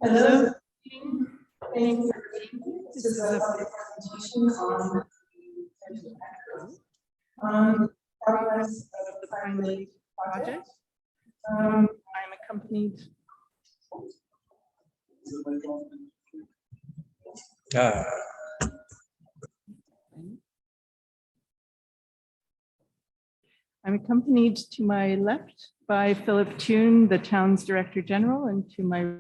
Hello. Thank you. This is a presentation on progress of the Pine Lake project. I'm accompanied. I'm accompanied to my left by Philip Toon, the town's Director General, and to my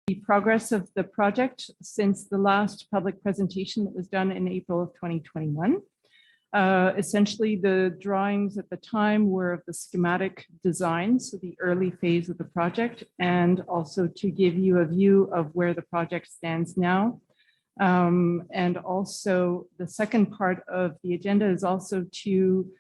the progress of the project since the last public presentation that was done in April of 2021. Essentially, the drawings at the time were of the schematic design, so the early phase of the project, and also to give you a view of where the project stands now. And also the second part of the agenda is also to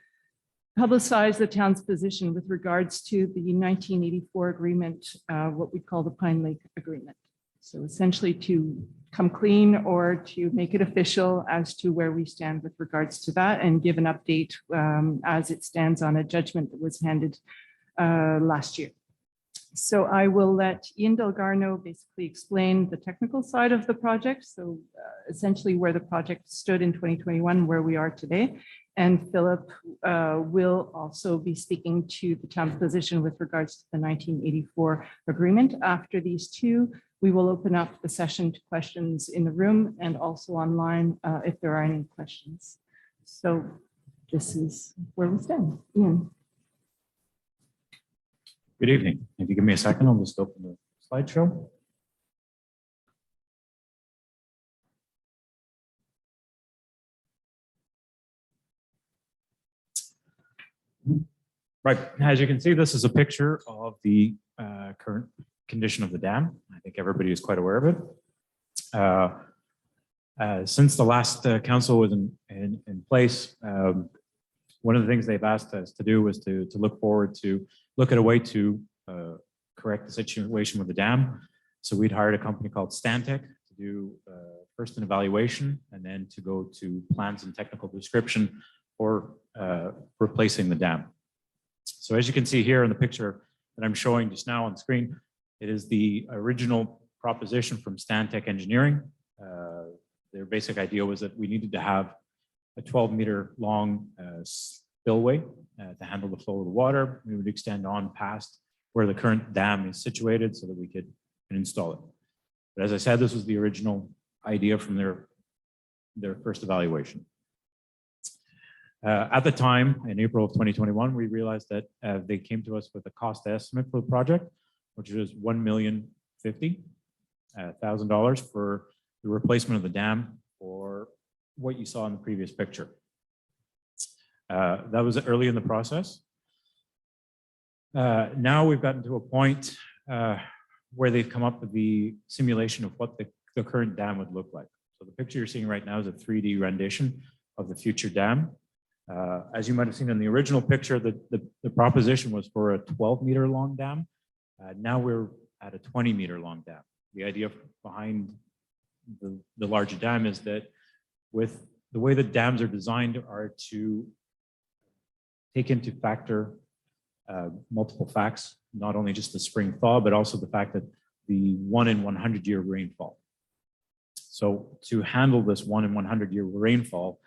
publicize the town's position with regards to the 1984 agreement, what we call the Pine Lake Agreement. So essentially to come clean or to make it official as to where we stand with regards to that and give an update as it stands on a judgment that was handed last year. So I will let Ian Delgarno basically explain the technical side of the project. So essentially where the project stood in 2021, where we are today. And Philip will also be speaking to the town's position with regards to the 1984 agreement. After these two, we will open up the session to questions in the room and also online if there are any questions. So this is where we stand. Ian. Good evening. If you give me a second, I'll just open the slideshow. Right, as you can see, this is a picture of the current condition of the dam. I think everybody is quite aware of it. Since the last council was in place, one of the things they've asked us to do was to look at a way to correct the situation with the dam. So we'd hired a company called Stantec to do first an evaluation and then to go to plans and technical description for replacing the dam. So as you can see here in the picture that I'm showing just now on screen, it is the original proposition from Stantec Engineering. Their basic idea was that we needed to have a 12-meter long spillway to handle the flow of the water. We would extend on past where the current dam is situated so that we could install it. But as I said, this was the original idea from their first evaluation. At the time, in April of 2021, we realized that they came to us with a cost estimate for the project, which was $1,050,000 for the replacement of the dam for what you saw in the previous picture. That was early in the process. Now we've gotten to a point where they've come up with the simulation of what the current dam would look like. So the picture you're seeing right now is a 3D rendition of the future dam. As you might have seen in the original picture, the proposition was for a 12-meter long dam. Now we're at a 20-meter long dam. The idea behind the larger dam is that with the way that dams are designed are to take into factor multiple facts, not only just the spring thaw, but also the fact that the 1 in 100 year rainfall. So to handle this 1 in 100 year rainfall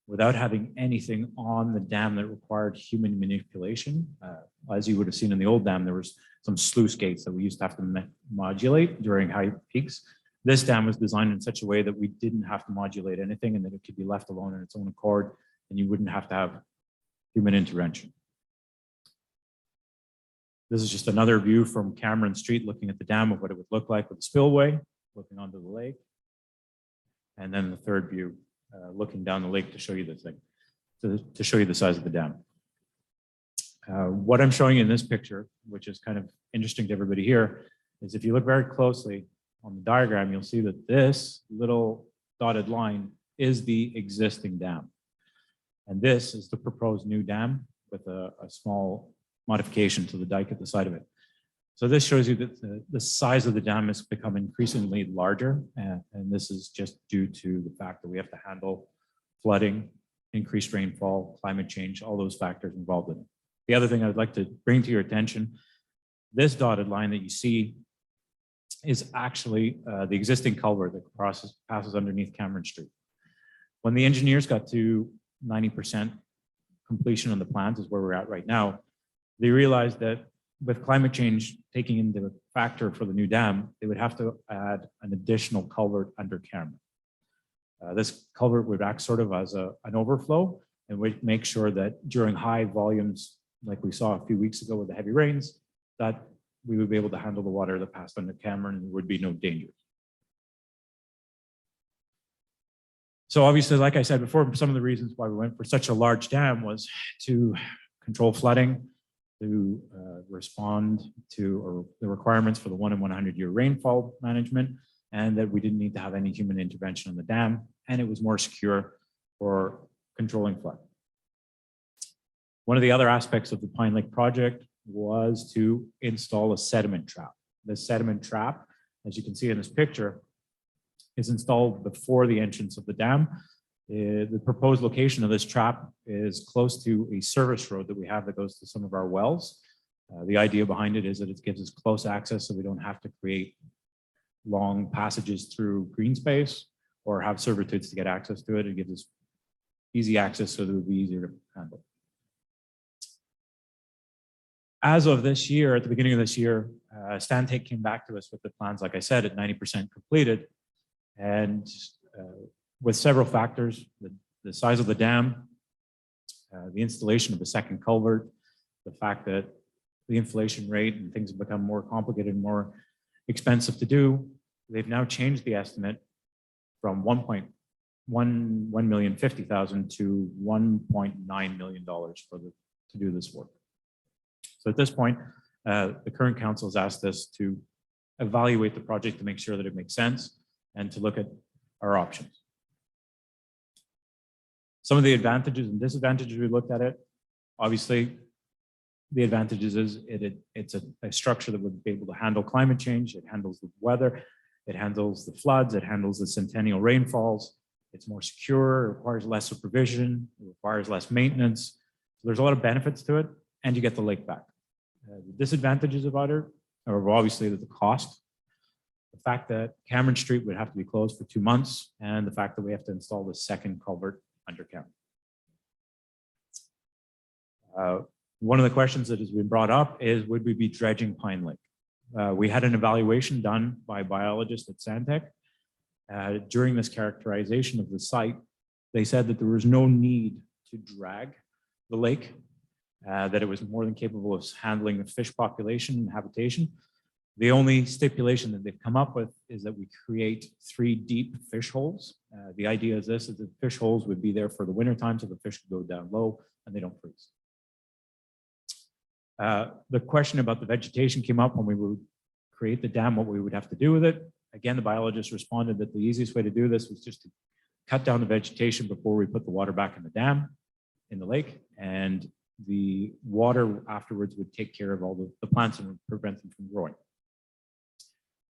without having anything on the dam that required human manipulation, as you would have seen in the old dam, there was some sluice gates that we used to have to modulate during high peaks. This dam was designed in such a way that we didn't have to modulate anything and that it could be left alone in its own accord and you wouldn't have to have human intervention. This is just another view from Cameron Street looking at the dam of what it would look like with the spillway, looking onto the lake. And then the third view, looking down the lake to show you the thing, to show you the size of the dam. What I'm showing you in this picture, which is kind of interesting to everybody here, is if you look very closely on the diagram, you'll see that this little dotted line is the existing dam. And this is the proposed new dam with a small modification to the dike at the side of it. So this shows you that the size of the dam has become increasingly larger, and this is just due to the fact that we have to handle flooding, increased rainfall, climate change, all those factors involved in it. The other thing I'd like to bring to your attention, this dotted line that you see is actually the existing culvert that passes underneath Cameron Street. When the engineers got to 90% completion on the plans, is where we're at right now, they realized that with climate change taking into factor for the new dam, they would have to add an additional culvert under Cameron. This culvert would act sort of as an overflow and would make sure that during high volumes, like we saw a few weeks ago with the heavy rains, that we would be able to handle the water that passed under Cameron and there would be no danger. So obviously, like I said before, some of the reasons why we went for such a large dam was to control flooding, to respond to the requirements for the 1 in 100 year rainfall management, and that we didn't need to have any human intervention on the dam, and it was more secure for controlling flood. One of the other aspects of the Pine Lake project was to install a sediment trap. The sediment trap, as you can see in this picture, is installed before the entrance of the dam. The proposed location of this trap is close to a service road that we have that goes to some of our wells. The idea behind it is that it gives us close access so we don't have to create long passages through green space or have servitudes to get access to it. It gives us easy access so that it would be easier to handle. As of this year, at the beginning of this year, Stantec came back to us with the plans, like I said, at 90% completed. And with several factors, the size of the dam, the installation of the second culvert, the fact that the inflation rate and things have become more complicated and more expensive to do, they've now changed the estimate from $1,150,000 to $1.9 million to do this work. So at this point, the current council has asked us to evaluate the project to make sure that it makes sense and to look at our options. Some of the advantages and disadvantages, we looked at it. Obviously, the advantages is it's a structure that would be able to handle climate change. It handles the weather. It handles the floods. It handles the centennial rainfalls. It's more secure. It requires less supervision. It requires less maintenance. So there's a lot of benefits to it, and you get the lake back. The disadvantages about it are obviously the cost. The fact that Cameron Street would have to be closed for 2 months, and the fact that we have to install the second culvert under Cameron. One of the questions that has been brought up is, would we be dredging Pine Lake? We had an evaluation done by biologists at Stantec. During this characterization of the site, they said that there was no need to drag the lake, that it was more than capable of handling the fish population and habitation. The only stipulation that they've come up with is that we create 3 deep fish holes. The idea is this, is that fish holes would be there for the winter time so the fish could go down low and they don't freeze. The question about the vegetation came up when we would create the dam, what we would have to do with it. Again, the biologists responded that the easiest way to do this was just to cut down the vegetation before we put the water back in the dam, in the lake, and the water afterwards would take care of all the plants and prevent them from growing.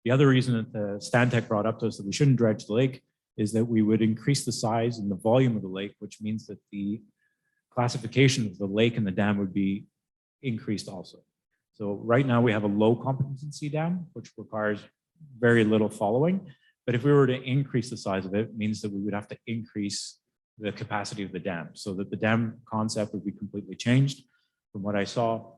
The other reason that the Stantec brought up to us that we shouldn't dredge the lake is that we would increase the size and the volume of the lake, which means that the classification of the lake and the dam would be increased also. So right now we have a low competency dam, which requires very little following. But if we were to increase the size of it, it means that we would have to increase the capacity of the dam, so that the dam concept would be completely changed. From what I saw,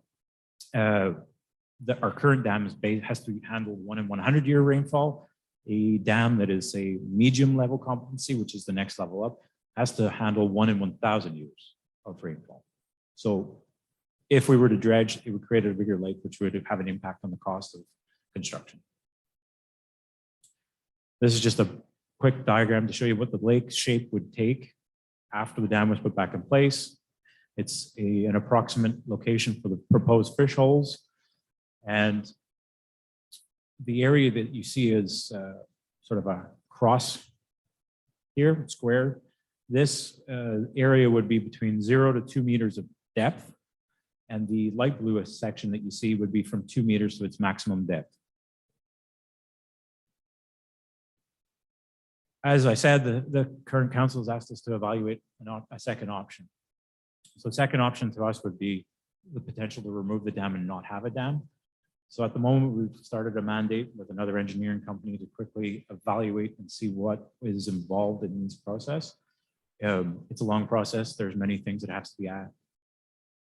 our current dam has to handle 1 in 100 year rainfall. A dam that is a medium level competency, which is the next level up, has to handle 1 in 1,000 years of rainfall. So if we were to dredge, it would create a bigger lake, which would have an impact on the cost of construction. This is just a quick diagram to show you what the lake shape would take after the dam was put back in place. It's an approximate location for the proposed fish holes. And the area that you see is sort of a cross here, square. This area would be between 0 to 2 meters of depth. And the light bluish section that you see would be from 2 meters to its maximum depth. As I said, the current council has asked us to evaluate a second option. So second option to us would be the potential to remove the dam and not have a dam. So at the moment, we've started a mandate with another engineering company to quickly evaluate and see what is involved in this process. It's a long process. There's many things that have to be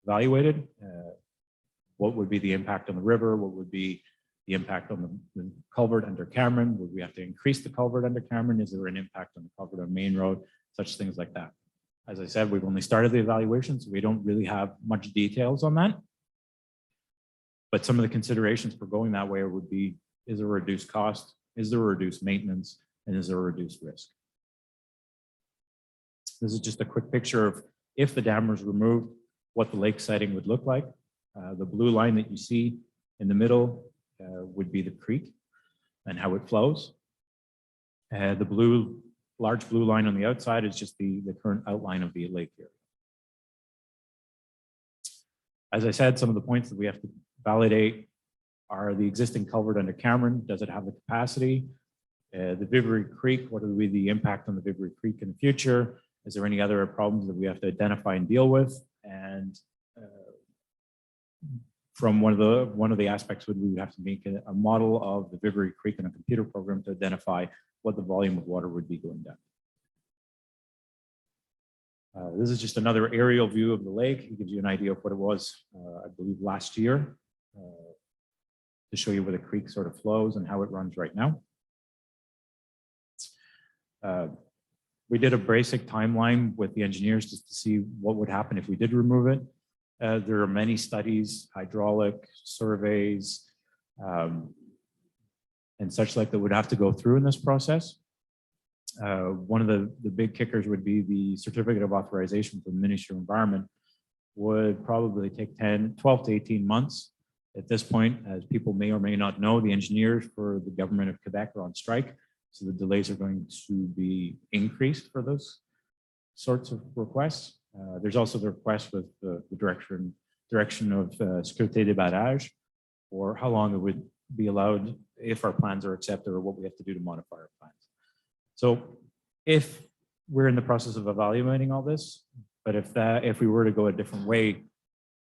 evaluated. What would be the impact on the river? What would be the impact on the culvert under Cameron? Would we have to increase the culvert under Cameron? Is there an impact on the culvert on Main Road? Such things like that. As I said, we've only started the evaluation, so we don't really have much details on that. But some of the considerations for going that way would be, is there a reduced cost? Is there a reduced maintenance? And is there a reduced risk? This is just a quick picture of if the dam was removed, what the lake setting would look like. The blue line that you see in the middle would be the creek and how it flows. The large blue line on the outside is just the current outline of the lake area. As I said, some of the points that we have to validate are the existing culvert under Cameron. Does it have the capacity? The Vivery Creek, what will be the impact on the Vivery Creek in the future? Is there any other problems that we have to identify and deal with? And from one of the aspects would we have to make a model of the Vivery Creek in a computer program to identify what the volume of water would be going down. This is just another aerial view of the lake. It gives you an idea of what it was, I believe, last year, to show you where the creek sort of flows and how it runs right now. We did a basic timeline with the engineers just to see what would happen if we did remove it. There are many studies, hydraulic surveys, and such like that would have to go through in this process. One of the big kickers would be the certificate of authorization from the Ministry of Environment would probably take 12 to 18 months. At this point, as people may or may not know, the engineers for the government of Quebec are on strike. So the delays are going to be increased for those sorts of requests. There's also the request with the direction of Sécurité des Barrages, or how long it would be allowed if our plans are accepted or what we have to do to modify our plans. So if we're in the process of evaluating all this, but if we were to go a different way,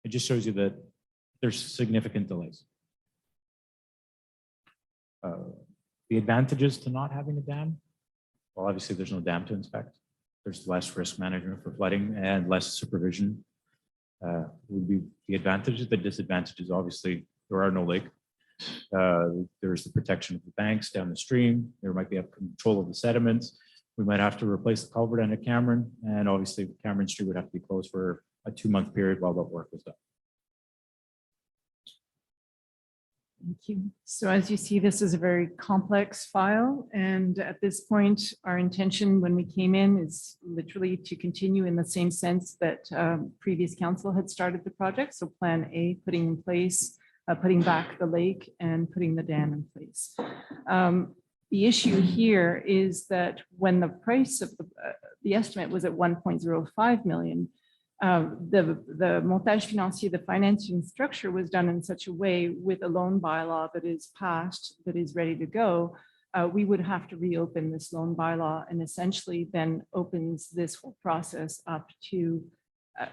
it just shows you that there's significant delays. The advantages to not having a dam, well, obviously there's no dam to inspect. There's less risk management for flooding and less supervision would be the advantages. The disadvantages, obviously, there are no lake. There's the protection of the banks down the stream. There might be a control of the sediments. We might have to replace the culvert under Cameron, and obviously Cameron Street would have to be closed for a 2-month period while that work was done. Thank you. So as you see, this is a very complex file. And at this point, our intention when we came in is literally to continue in the same sense that previous council had started the project. So plan A, putting in place, putting back the lake and putting the dam in place. The issue here is that when the price of the estimate was at 1.05 million, the montage financier, the financing structure was done in such a way with a loan bylaw that is passed, that is ready to go. We would have to reopen this loan bylaw and essentially then opens this whole process up to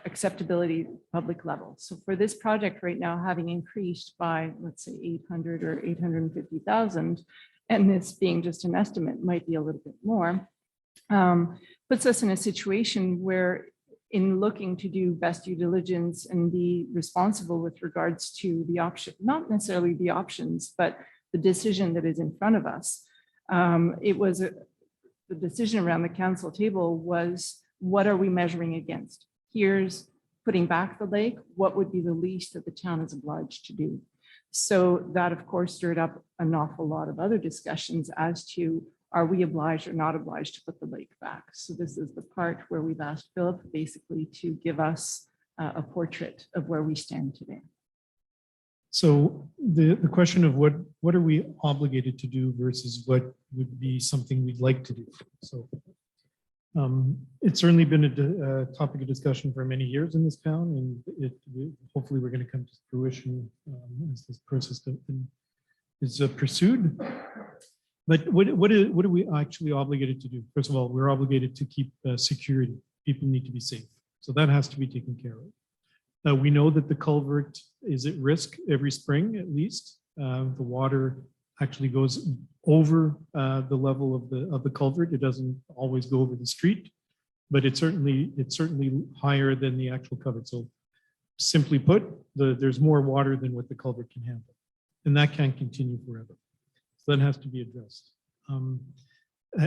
acceptability public level. So for this project right now, having increased by, let's say 800 or 850,000, and this being just an estimate might be a little bit more, puts us in a situation where in looking to do best due diligence and be responsible with regards to the option, not necessarily the options, but the decision that is in front of us. The decision around the council table was, what are we measuring against? Here's putting back the lake. What would be the least that the town is obliged to do? So that, of course, stirred up an awful lot of other discussions as to, are we obliged or not obliged to put the lake back? So this is the part where we've asked Philip basically to give us a portrait of where we stand today. So the question of what are we obligated to do versus what would be something we'd like to do. So It's certainly been a topic of discussion for many years in this town, and hopefully we're going to come to fruition as this process is pursued. But what are we actually obligated to do? First of all, we're obligated to keep security. People need to be safe. So that has to be taken care of. We know that the culvert is at risk every spring, at least. The water actually goes over the level of the culvert. It doesn't always go over the street, but it's certainly higher than the actual culvert. So simply put, there's more water than what the culvert can handle, and that can't continue forever. So that has to be addressed.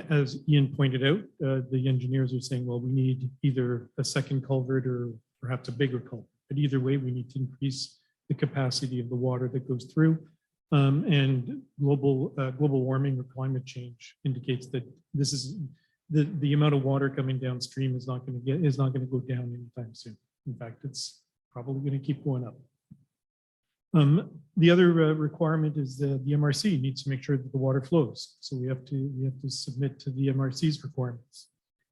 As Ian pointed out, the engineers are saying, well, we need either a second culvert or perhaps a bigger culvert. But either way, we need to increase the capacity of the water that goes through. And global warming or climate change indicates that this is the amount of water coming downstream is not going to go down anytime soon. In fact, it's probably going to keep going up. The other requirement is the MRC needs to make sure that the water flows. So we have to submit to the MRC's requirements.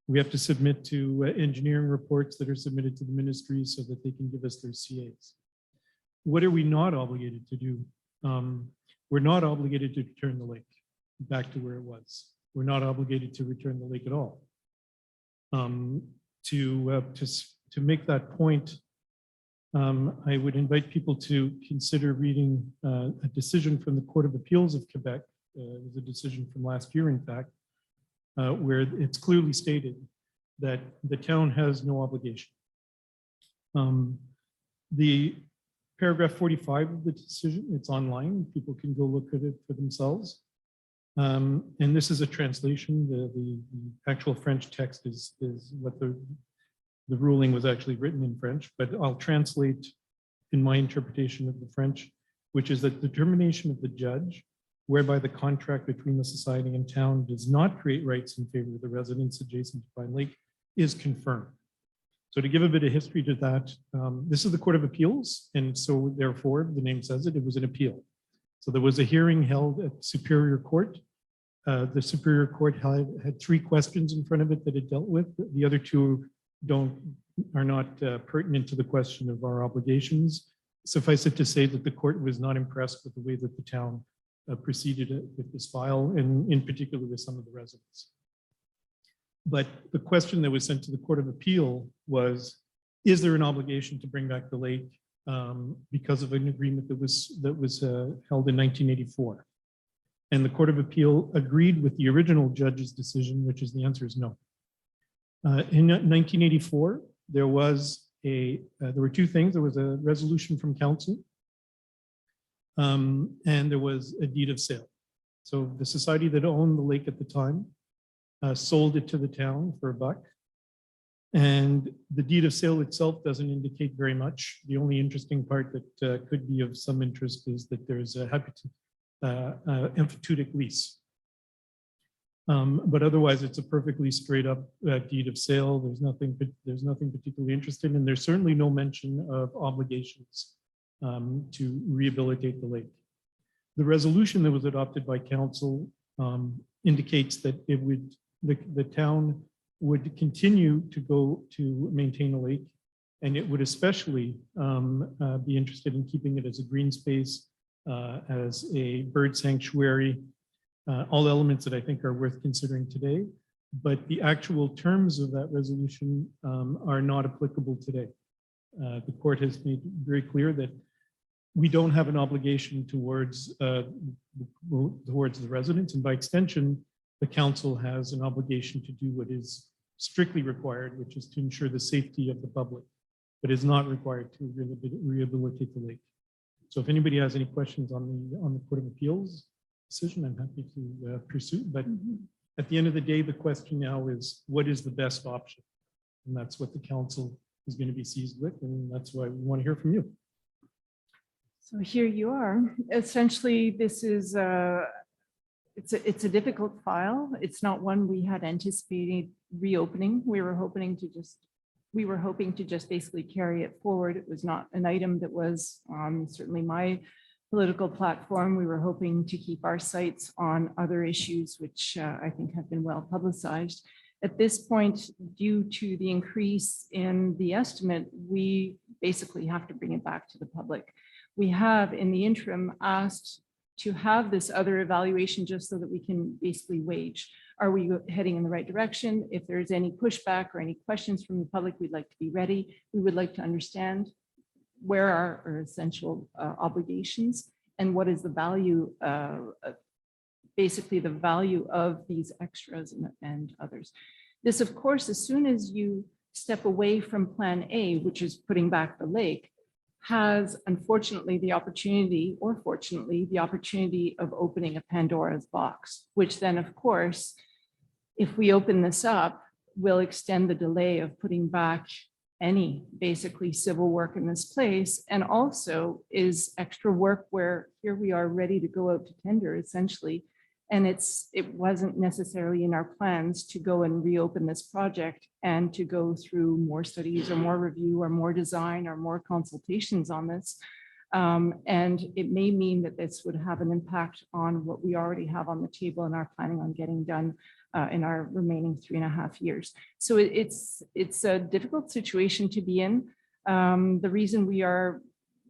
We have to submit to engineering reports that are submitted to the ministry so that they can give us their CAs. What are we not obligated to do? We're not obligated to return the lake back to where it was. We're not obligated to return the lake at all. To make that point, I would invite people to consider reading a decision from the Court of Appeals of Quebec. It was a decision from last year, in fact, where it's clearly stated that the town has no obligation. The paragraph 45 of the decision, it's online. People can go look at it for themselves. And this is a translation. The actual French text is what the ruling was actually written in French, but I'll translate in my interpretation of the French, which is that determination of the judge whereby the contract between the society and town does not create rights in favor of the residents adjacent to Pine Lake is confirmed. So to give a bit of history to that, this is the Court of Appeals, and so therefore, the name says it, it was an appeal. So there was a hearing held at Superior Court. The Superior Court had 3 questions in front of it that it dealt with. The other 2 are not pertinent to the question of our obligations. Suffice it to say that the court was not impressed with the way that the town proceeded with this file, and in particular with some of the residents. But the question that was sent to the Court of Appeal was, is there an obligation to bring back the lake because of an agreement that was held in 1984? And the Court of Appeal agreed with the original judge's decision, which is the answer is no. In 1984, there were 2 things. There was a resolution from council, and there was a deed of sale. So the society that owned the lake at the time sold it to the town for $1. And the deed of sale itself doesn't indicate very much. The only interesting part that could be of some interest is that there's a emphyteutic lease. But otherwise, it's a perfectly straight up deed of sale. There's nothing particularly interesting, and there's certainly no mention of obligations to rehabilitate the lake. The resolution that was adopted by council indicates that the town would continue to maintain a lake, and it would especially be interested in keeping it as a green space, as a bird sanctuary. All elements that I think are worth considering today, but the actual terms of that resolution are not applicable today. The court has made very clear that we don't have an obligation towards the residents, and by extension, the council has an obligation to do what is strictly required, which is to ensure the safety of the public, but is not required to rehabilitate the lake. So if anybody has any questions on the Court of Appeals decision, I'm happy to pursue. But at the end of the day, the question now is, what is the best option? And that's what the council is going to be seized with, and that's why we want to hear from you. So here you are. Essentially, this is it's a difficult file. It's not one we had anticipated reopening. We were hoping to just basically carry it forward. It was not an item that was certainly my political platform. We were hoping to keep our sights on other issues, which I think have been well publicized. At this point, due to the increase in the estimate, we basically have to bring it back to the public. We have in the interim asked to have this other evaluation just so that we can basically wage. Are we heading in the right direction? If there's any pushback or any questions from the public, we'd like to be ready. We would like to understand where are our essential obligations and what is the value, basically the value of these extras and others. This, of course, as soon as you step away from plan A, which is putting back the lake, has unfortunately the opportunity, or fortunately, the opportunity of opening a Pandora's box, which then, of course, if we open this up, will extend the delay of putting back any basically civil work in this place, and also is extra work where here we are ready to go out to tender essentially. And it wasn't necessarily in our plans to go and reopen this project and to go through more studies or more review or more design or more consultations on this. And it may mean that this would have an impact on what we already have on the table and are planning on getting done in our remaining 3.5 years. So it's a difficult situation to be in. The reason we are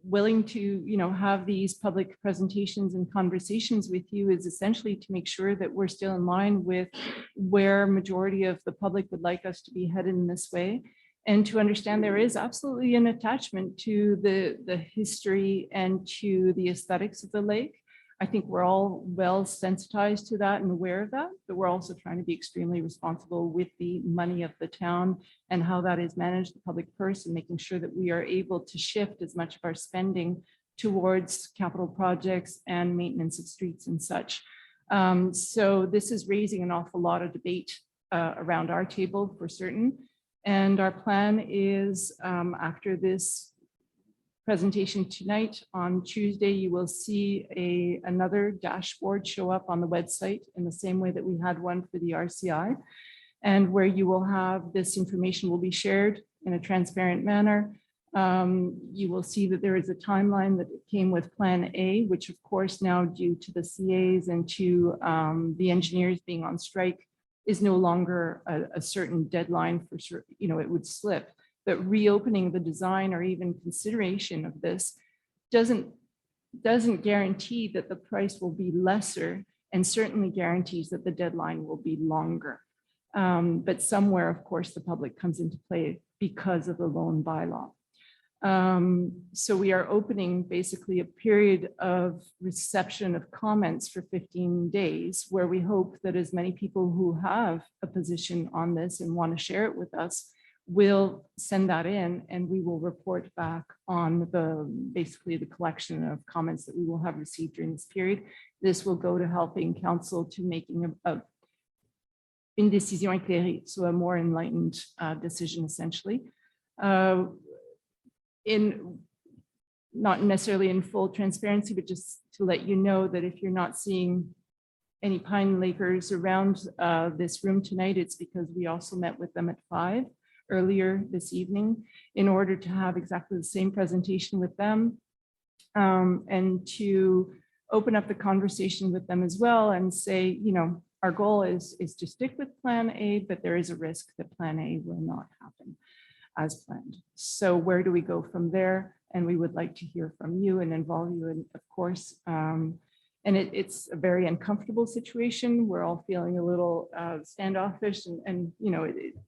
willing to have these public presentations and conversations with you is essentially to make sure that we're still in line with where majority of the public would like us to be headed in this way, and to understand there is absolutely an attachment to the history and to the aesthetics of the lake. I think we're all well sensitized to that and aware of that, but we're also trying to be extremely responsible with the money of the town and how that is managed, the public purse, and making sure that we are able to shift as much of our spending towards capital projects and maintenance of streets and such. So this is raising an awful lot of debate around our table for certain. And our plan is after this presentation tonight, on Tuesday, you will see another dashboard show up on the website in the same way that we had one for the RCI, and where you will have this information will be shared in a transparent manner. You will see that there is a timeline that came with Plan A, which of course now due to the CAs and to the engineers being on strike is no longer a certain deadline for sure, it would slip. But reopening the design or even consideration of this doesn't guarantee that the price will be lesser, and certainly guarantees that the deadline will be longer. But somewhere, of course, the public comes into play because of the loan bylaw. So we are opening basically a period of reception of comments for 15 days, where we hope that as many people who have a position on this and want to share it with us will send that in, and we will report back on basically the collection of comments that we will have received during this period. This will go to helping council to making une décision éclairée, so a more enlightened decision essentially. Not necessarily in full transparency, but just to let you know that if you're not seeing any Pine Lakers around this room tonight, it's because we also met with them at 5 earlier this evening in order to have exactly the same presentation with them and to open up the conversation with them as well and say, our goal is to stick with Plan A, but there is a risk that Plan A will not happen as planned. So where do we go from there? And we would like to hear from you and involve you in, of course. And it's a very uncomfortable situation. We're all feeling a little standoffish and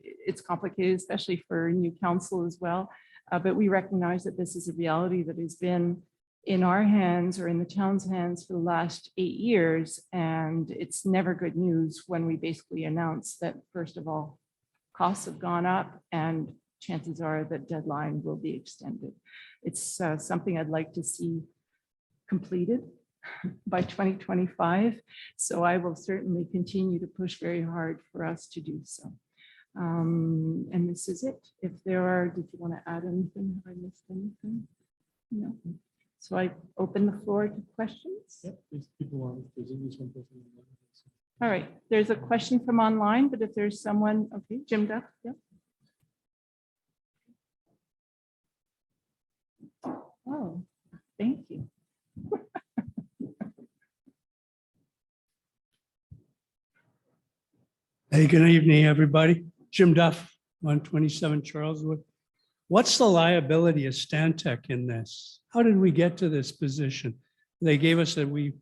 it's complicated, especially for new council as well. But we recognize that this is a reality that has been in our hands or in the town's hands for the last 8 years. And it's never good news when we basically announce that, first of all, costs have gone up and chances are that deadline will be extended. It's something I'd like to see completed by 2025. So I will certainly continue to push very hard for us to do so. And this is it. If there are, did you want to add anything? Have I missed anything? No. So I open the floor to questions. Yep, there's people on, there's at least one person. All right, there's a question from online, but if there's someone, okay, Jim Duff, yeah. Oh, thank you. Hey, good evening, everybody. Jim Duff, 127 Charleswood. What's the liability of Stantec in this? How did we get to this position? They gave us that we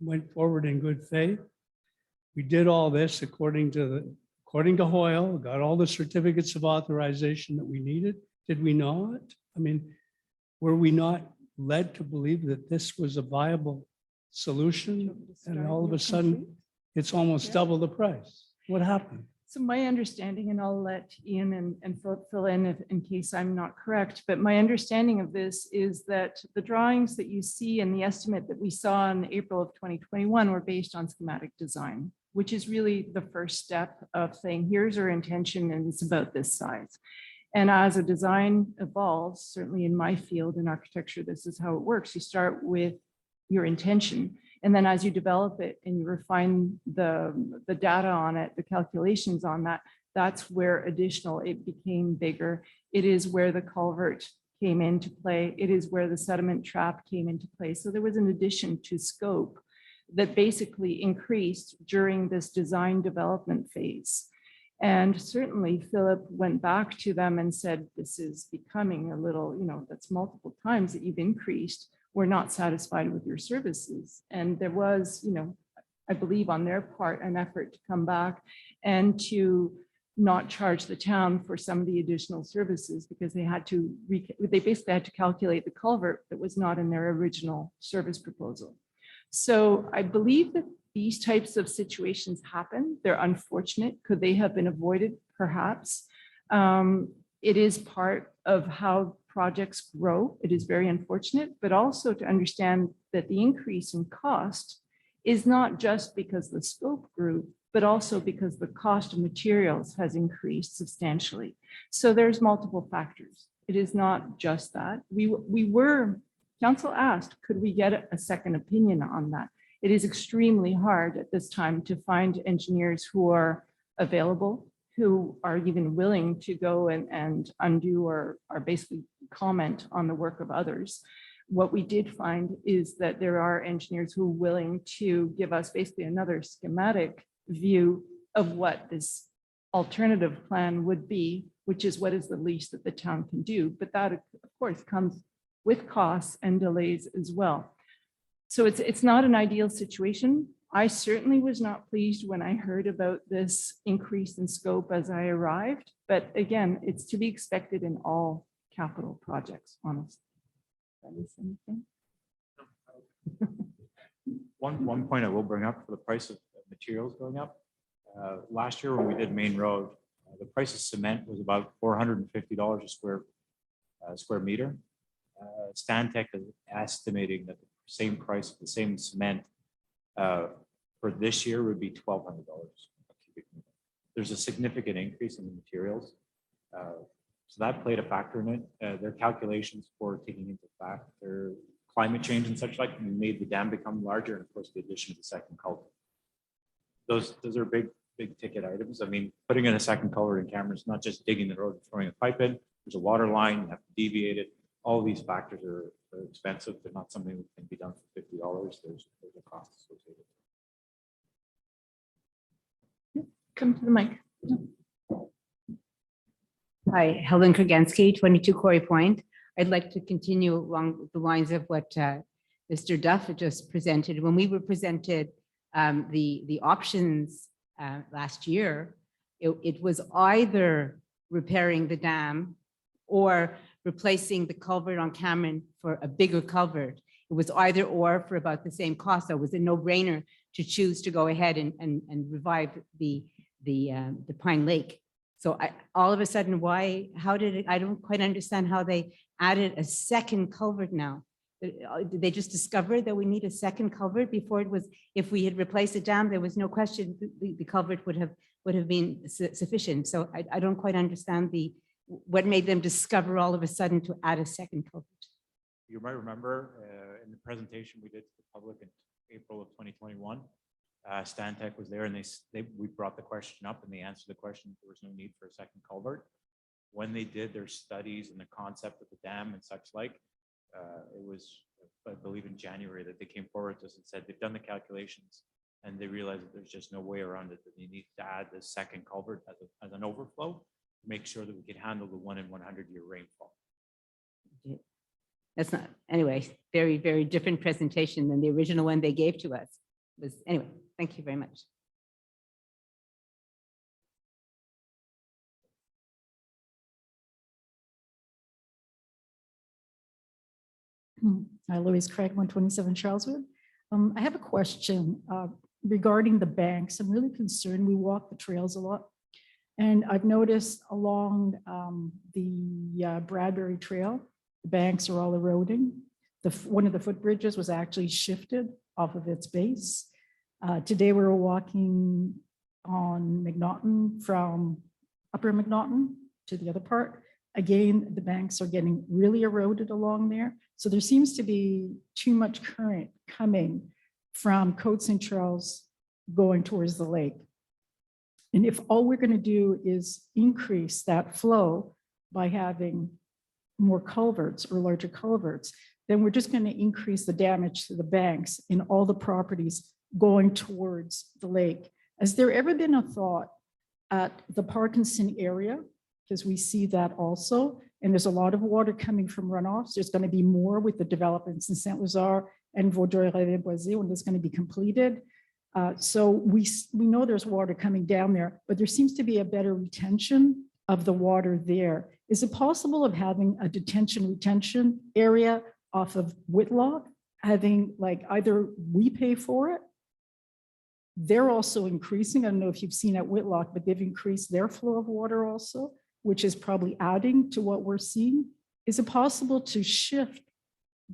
went forward in good faith. We did all this according to Hoyle, got all the certificates of authorization that we needed. Did we not? I mean, were we not led to believe that this was a viable solution? And all of a sudden, it's almost double the price. What happened? So my understanding, and I'll let Ian and Philip fill in in case I'm not correct, but my understanding of this is that the drawings that you see and the estimate that we saw in April of 2021 were based on schematic design, which is really the first step of saying, here's our intention and it's about this size. And as a design evolves, certainly in my field in architecture, this is how it works. You start with your intention. And then as you develop it and you refine the data on it, the calculations on that, that's where it became bigger. It is where the culvert came into play. It is where the sediment trap came into play. So there was an addition to scope that basically increased during this design development phase. And certainly Philip went back to them and said, this is becoming a little, that's multiple times that you've increased. We're not satisfied with your services. And there was, I believe on their part, an effort to come back and to not charge the town for some of the additional services because they basically had to calculate the culvert that was not in their original service proposal. So I believe that these types of situations happen. They're unfortunate. Could they have been avoided? Perhaps. It is part of how projects grow. It is very unfortunate, but also to understand that the increase in cost is not just because the scope grew, but also because the cost of materials has increased substantially. So there's multiple factors. It is not just that. Council asked, could we get a second opinion on that? It is extremely hard at this time to find engineers who are available, who are even willing to go and undo or basically comment on the work of others. What we did find is that there are engineers who are willing to give us basically another schematic view of what this alternative plan would be, which is what is the least that the town can do. But that, of course, comes with costs and delays as well. So it's not an ideal situation. I certainly was not pleased when I heard about this increase in scope as I arrived, but again, it's to be expected in all capital projects, honestly. One point I will bring up for the price of materials going up. Last year when we did Main Road, the price of cement was about $450 a square meter. Stantec is estimating that the same price of the same cement for this year would be $1,200 a cubic meter. There's a significant increase in the materials. So that played a factor in it. Their calculations for taking into fact their climate change and such like made the dam become larger, and of course the addition of the second culvert. Those are big ticket items. I mean, putting in a second culvert in Cameron is not just digging the road and throwing a pipe in. There's a water line, you have to deviate it. All these factors are expensive. They're not something that can be done for $50. There's a cost associated. Come to the mic. Hi, Helen Kurganski, 22 Quarry Point. I'd like to continue along the lines of what Mr. Duff just presented. When we were presented the options last year, it was either repairing the dam or replacing the culvert on Cameron for a bigger culvert. It was either or for about the same cost. So it was a no-brainer to choose to go ahead and revive the Pine Lake. So all of a sudden, how did it, I don't quite understand how they added a second culvert now. Did they just discover that we need a second culvert before it was, if we had replaced the dam, there was no question the culvert would have been sufficient. So I don't quite understand what made them discover all of a sudden to add a second culvert. You might remember in the presentation we did to the public in April of 2021, Stantec was there and we brought the question up and they answered the question. There was no need for a second culvert. When they did their studies and the concept of the dam and such like, it was, I believe in January that they came forward to us and said they've done the calculations and they realize that there's just no way around it, that they need to add the second culvert as an overflow to make sure that we can handle the 1 in 100-year rainfall. That's not, anyway, very, very different presentation than the original one they gave to us. Anyway, thank you very much. Hi, Louise Craig, 127 Charleswood. I have a question regarding the banks. I'm really concerned. We walk the trails a lot. And I've noticed along the Bradbury Trail, the banks are all eroding. One of the footbridges was actually shifted off of its base. Today we were walking on McNaughton from Upper McNaughton to the other part. Again, the banks are getting really eroded along there. So there seems to be too much current coming from Côte St. Charles going towards the lake. And if all we're going to do is increase that flow by having more culverts or larger culverts, then we're just going to increase the damage to the banks in all the properties going towards the lake. Has there ever been a thought at the Parkinson area? Because we see that also, and there's a lot of water coming from runoffs. There's going to be more with the developments in Saint-Lazare and Vaudreuil-Rêve-Boisé when it's going to be completed. So we know there's water coming down there, but there seems to be a better retention of the water there. Is it possible of having a retention area off of Whitlock, having like either we pay for it? They're also increasing. I don't know if you've seen at Whitlock, but they've increased their flow of water also, which is probably adding to what we're seeing. Is it possible to shift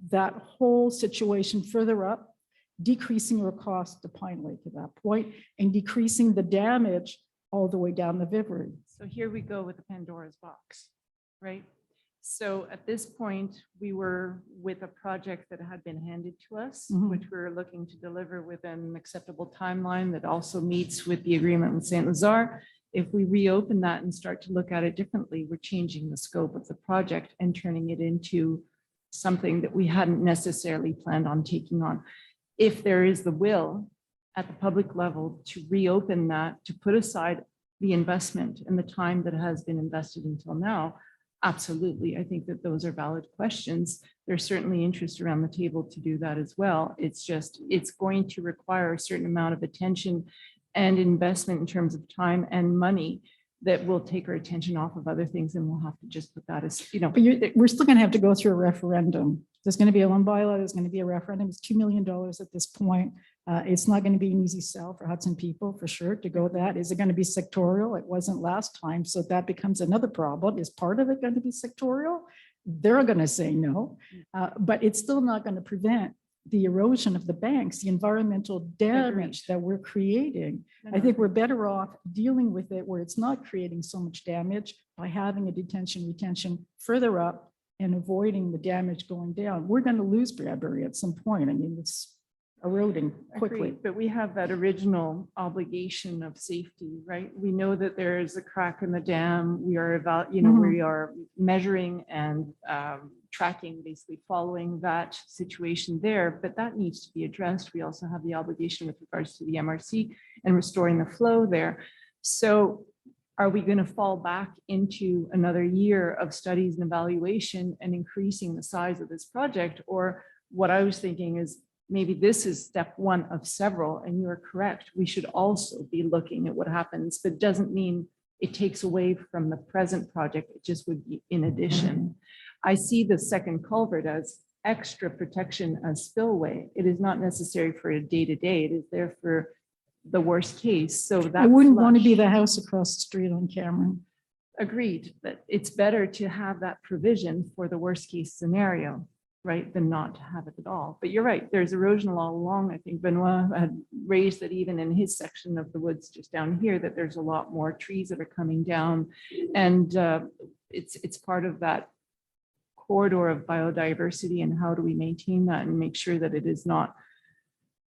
that whole situation further up, decreasing our cost to Pine Lake at that point and decreasing the damage all the way down the Vivary? So here we go with the Pandora's box, right? So at this point, we were with a project that had been handed to us, which we were looking to deliver within an acceptable timeline that also meets with the agreement with Saint-Lazare. If we reopen that and start to look at it differently, we're changing the scope of the project and turning it into something that we hadn't necessarily planned on taking on. If there is the will at the public level to reopen that, to put aside the investment and the time that has been invested until now, absolutely. I think that those are valid questions. There's certainly interest around the table to do that as well. It's just, it's going to require a certain amount of attention and investment in terms of time and money that will take our attention off of other things, and we'll have to just put that as, you know. But we're still going to have to go through a referendum. There's going to be a loan bylaw, there's going to be a referendum. It's $2 million at this point. It's not going to be an easy sell for Hudson people, for sure, to go that. Is it going to be sectorial? It wasn't last time, so that becomes another problem. Is part of it going to be sectorial? They're going to say no, but it's still not going to prevent the erosion of the banks, the environmental damage that we're creating. I think we're better off dealing with it where it's not creating so much damage by having a retention further up and avoiding the damage going down. We're going to lose Bradbury at some point. I mean, it's eroding quickly. Agreed, but we have that original obligation of safety, right? We know that there is a crack in the dam. We are about, you know, we are measuring and tracking, basically following that situation there, but that needs to be addressed. We also have the obligation with regards to the MRC and restoring the flow there. So are we going to fall back into another year of studies and evaluation and increasing the size of this project? Or what I was thinking is maybe this is step one of several, and you're correct. We should also be looking at what happens, but it doesn't mean it takes away from the present project. It just would be in addition. I see the second culvert as extra protection as spillway. It is not necessary for a day-to-day. It is there for the worst case. So that I wouldn't want to be the house across the street on Cameron. Agreed, but it's better to have that provision for the worst case scenario, right, than not to have it at all. But you're right, there's erosion all along. I think Benoit had raised that even in his section of the woods just down here, that there's a lot more trees that are coming down. And it's part of that corridor of biodiversity, and how do we maintain that and make sure that it is not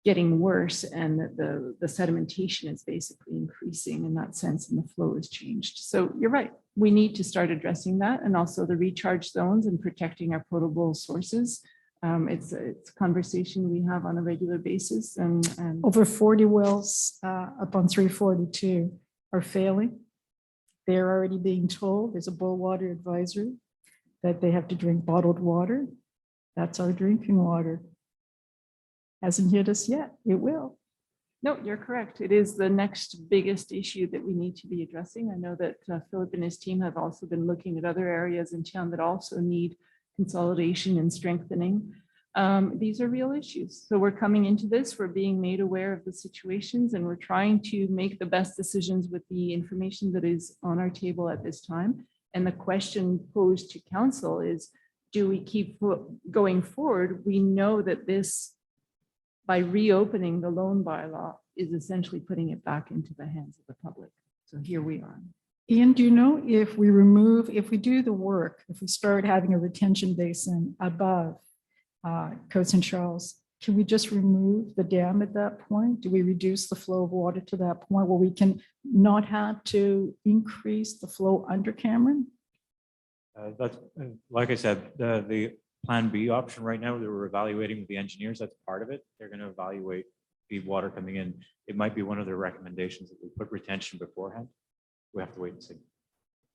getting worse and that the sedimentation is basically increasing in that sense and the flow has changed. So you're right, we need to start addressing that, and also the recharge zones and protecting our potable sources. It's a conversation we have on a regular basis and Over 40 wells up on 342 are failing. They're already being told, there's a boil water advisory, that they have to drink bottled water. That's our drinking water. Hasn't hit us yet. It will. no, you're correct. It is the next biggest issue that we need to be addressing. I know that Philip and his team have also been looking at other areas in town that also need consolidation and strengthening. These are real issues. So we're coming into this, we're being made aware of the situations, and we're trying to make the best decisions with the information that is on our table at this time. And the question posed to council is, do we keep going forward? We know that this, by reopening the loan bylaw, is essentially putting it back into the hands of the public. So here we are. Ian, do you know if we do the work, if we start having a retention basin above Côte St. Charles, can we just remove the dam at that point? Do we reduce the flow of water to that point where we can not have to increase the flow under Cameron? That's, like I said, the Plan B option right now that we're evaluating with the engineers, that's part of it. They're going to evaluate the water coming in. It might be one of their recommendations that we put retention beforehand. We have to wait and see.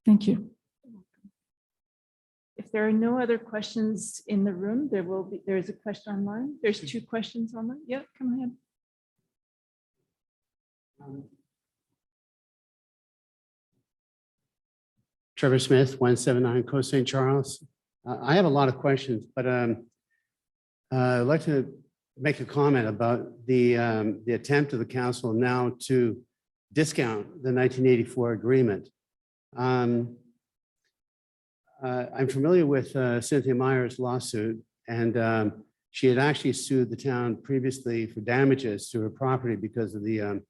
Thank you. If there are no other questions in the room, there is a question online. There's 2 questions online. Yeah, come ahead. Trevor Smith, 179 Côte St. Charles. I have a lot of questions, but I'd like to make a comment about the attempt of the council now to discount the 1984 agreement. I'm familiar with Cynthia Meyer's lawsuit, and she had actually sued the town previously for damages to her property because of the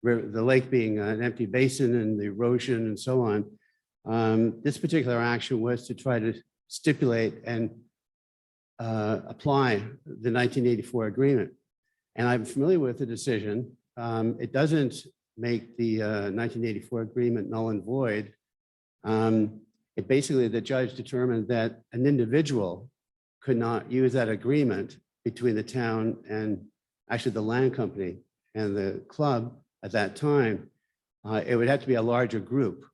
lake being an empty basin and the erosion and so on. This particular action was to try to stipulate and apply the 1984 agreement. And I'm familiar with the decision. It doesn't make the 1984 agreement null and void. It basically, the judge determined that an individual could not use that agreement between the town and actually the land company and the club at that time. It would have to be a larger group.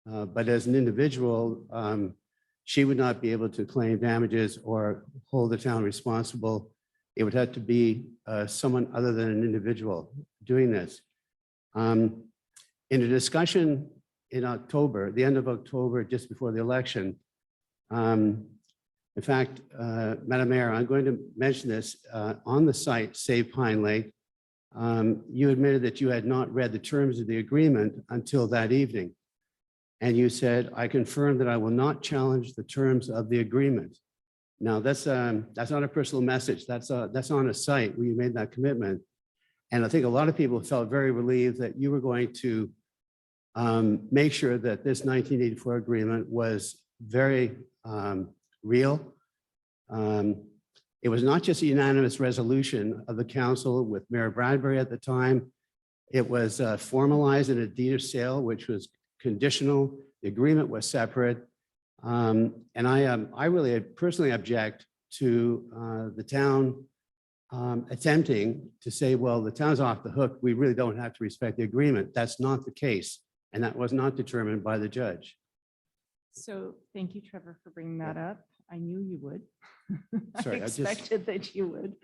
But as an individual, she would not be able to claim damages or hold the town responsible. It would have to be someone other than an individual doing this. In a discussion in October, the end of October, just before the election, in fact, Madam Mayor, I'm going to mention this on the site, Save Pine Lake. You admitted that you had not read the terms of the agreement until that evening. And you said, I confirm that I will not challenge the terms of the agreement. Now, that's not a personal message. That's on a site where you made that commitment. And I think a lot of people felt very relieved that you were going to make sure that this 1984 agreement was very real. It was not just a unanimous resolution of the council with Mayor Bradbury at the time. It was formalized in a deed of sale, which was conditional. The agreement was separate. And I really personally object to the town attempting to say, well, the town's off the hook. We really don't have to respect the agreement. That's not the case. And that was not determined by the judge. So thank you, Trevor, for bringing that up. I knew you would. Sorry, I I just- expected that you would.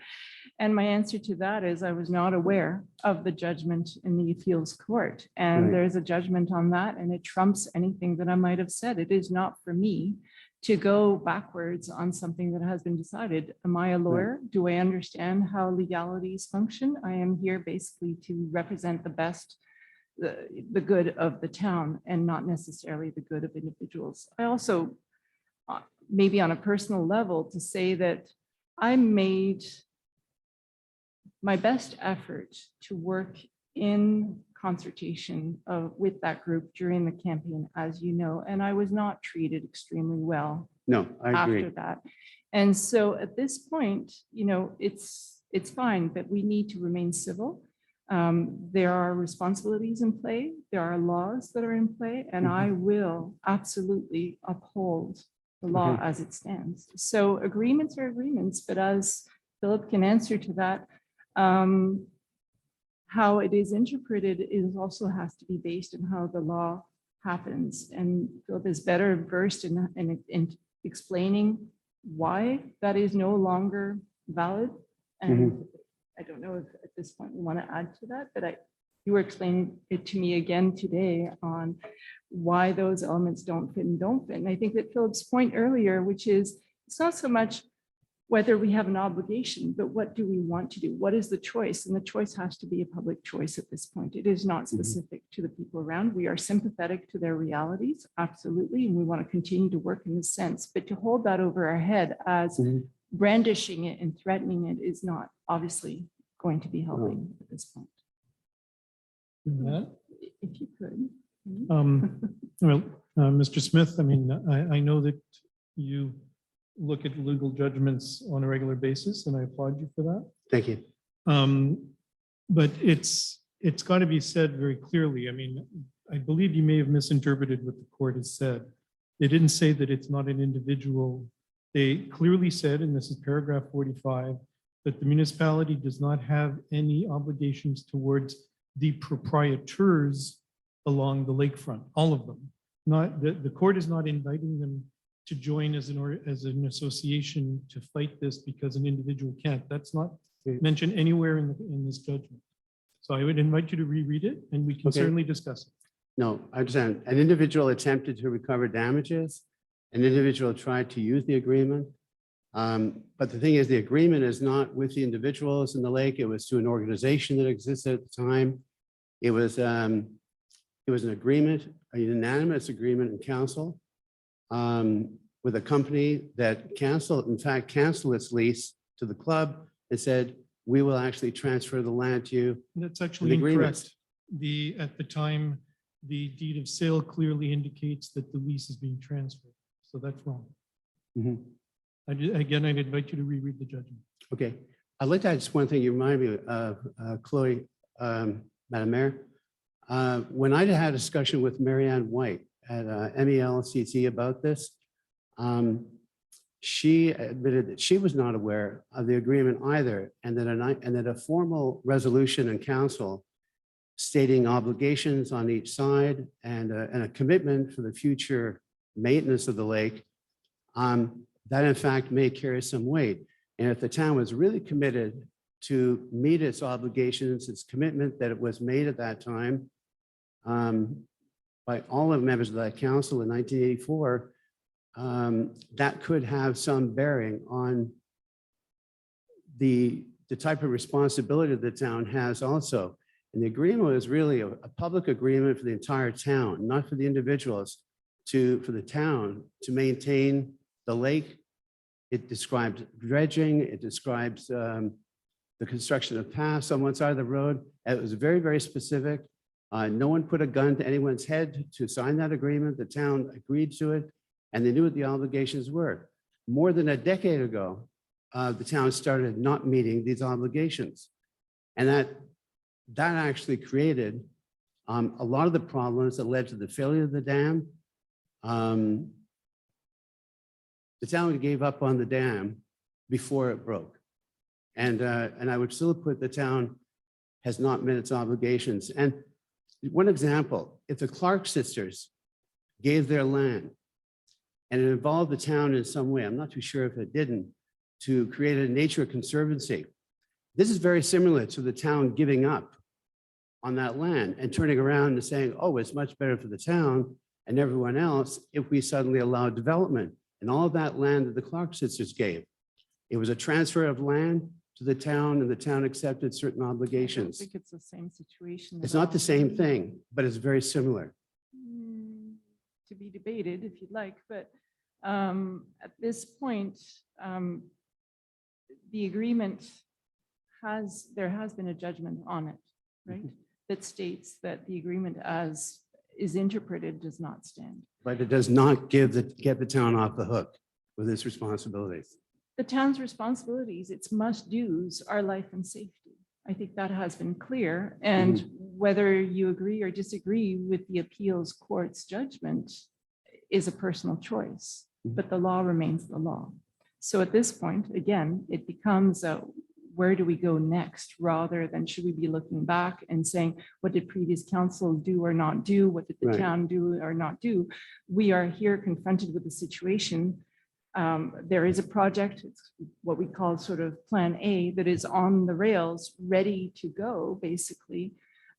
And my answer to that is I was not aware of the judgment in the appeals court. And Right. there's a judgment on that, and it trumps anything that I might have said. It is not for me to go backwards on something that has been decided. Am I a lawyer? Do I understand how legalities function? I am here basically to represent the best, the good of the town and not necessarily the good of individuals. I also, maybe on a personal level, to say that I made my best effort to work in consultation with that group during the campaign, as you know, and I was not treated extremely well No, I agree. after that. And so at this point, you know, it's fine, but we need to remain civil. There are responsibilities in play. There are laws that are in play, and I will absolutely uphold the law as it stands. So agreements are agreements, but as Philip can answer to that, how it is interpreted is also has to be based on how the law happens. And Philip is better versed in explaining why that is no longer valid. And I don't know if at this point we want to add to that, but you were explaining it to me again today on why those elements don't fit and don't fit. And I think that Philip's point earlier, which is it's not so much whether we have an obligation, but what do we want to do? What is the choice? And the choice has to be a public choice at this point. It is not specific to the people around. We are sympathetic to their realities, absolutely, and we want to continue to work in this sense. But to hold that over our head as brandishing it and threatening it is not obviously going to be helping at this point. If you could. Well, Mr. Smith, I mean, I know that you look at legal judgments on a regular basis, and I applaud you for that. Thank you. But it's got to be said very clearly. I mean, I believe you may have misinterpreted what the court has said. They didn't say that it's not an individual. They clearly said, and this is paragraph 45, that the municipality does not have any obligations towards the proprietors along the lakefront, all of them. Not the court is not inviting them to join as an association to fight this because an individual can't. That's not mentioned anywhere in this judgment. So I would invite you to reread it, and we can certainly discuss it. No, I understand. An individual attempted to recover damages. An individual tried to use the agreement. But the thing is, the agreement is not with the individuals in the lake. It was to an organization that existed at the time. It was an agreement, a unanimous agreement in council with a company that canceled its lease to the club and said, we will actually transfer the land to you. That's actually incorrect. At the time, the deed of sale clearly indicates that the lease is being transferred. So that's wrong. Again, I'd invite you to reread the judgment. Okay. I'd like to add just one thing. You remind me of Chloe, Madam Mayor. When I had a discussion with Marianne White at MELCT about this, she admitted that she was not aware of the agreement either, and that a formal resolution in council stating obligations on each side and a commitment for the future maintenance of the lake, that in fact may carry some weight. And if the town was really committed to meet its obligations, its commitment that it was made at that time by all of the members of that council in 1984, that could have some bearing on the type of responsibility the town has also. And the agreement was really a public agreement for the entire town, not for the individuals, for the town to maintain the lake. It describes dredging. It describes the construction of paths on one side of the road. It was very, very specific. No one put a gun to anyone's head to sign that agreement. The town agreed to it, and they knew what the obligations were. More than a decade ago, the town started not meeting these obligations. And that actually created a lot of the problems that led to the failure of the dam. The town gave up on the dam before it broke. And I would still put the town has not met its obligations. And one example, if the Clark sisters gave their land and it involved the town in some way, I'm not too sure if it didn't, to create a nature conservancy. This is very similar to the town giving up on that land and turning around and saying, oh, it's much better for the town and everyone else if we suddenly allow development. And all of that land that the Clark sisters gave, it was a transfer of land to the town, and the town accepted certain obligations. I don't think it's the same situation. It's not the same thing, but it's very similar. To be debated if you'd like, but at this point, the agreement there has been a judgment on it, right? That states that the agreement as is interpreted does not stand. But it does not get the town off the hook with its responsibilities. The town's responsibilities, its must-dos are life and safety. I think that has been clear. And whether you agree or disagree with the appeals court's judgment is a personal choice. but the law remains the law. So at this point, again, it becomes where do we go next, rather than should we be looking back and saying, what did previous council do or not do? What did the Right. town do or not do? We are here confronted with a situation. There is a project, it's what we call sort of Plan A, that is on the rails, ready to go, basically.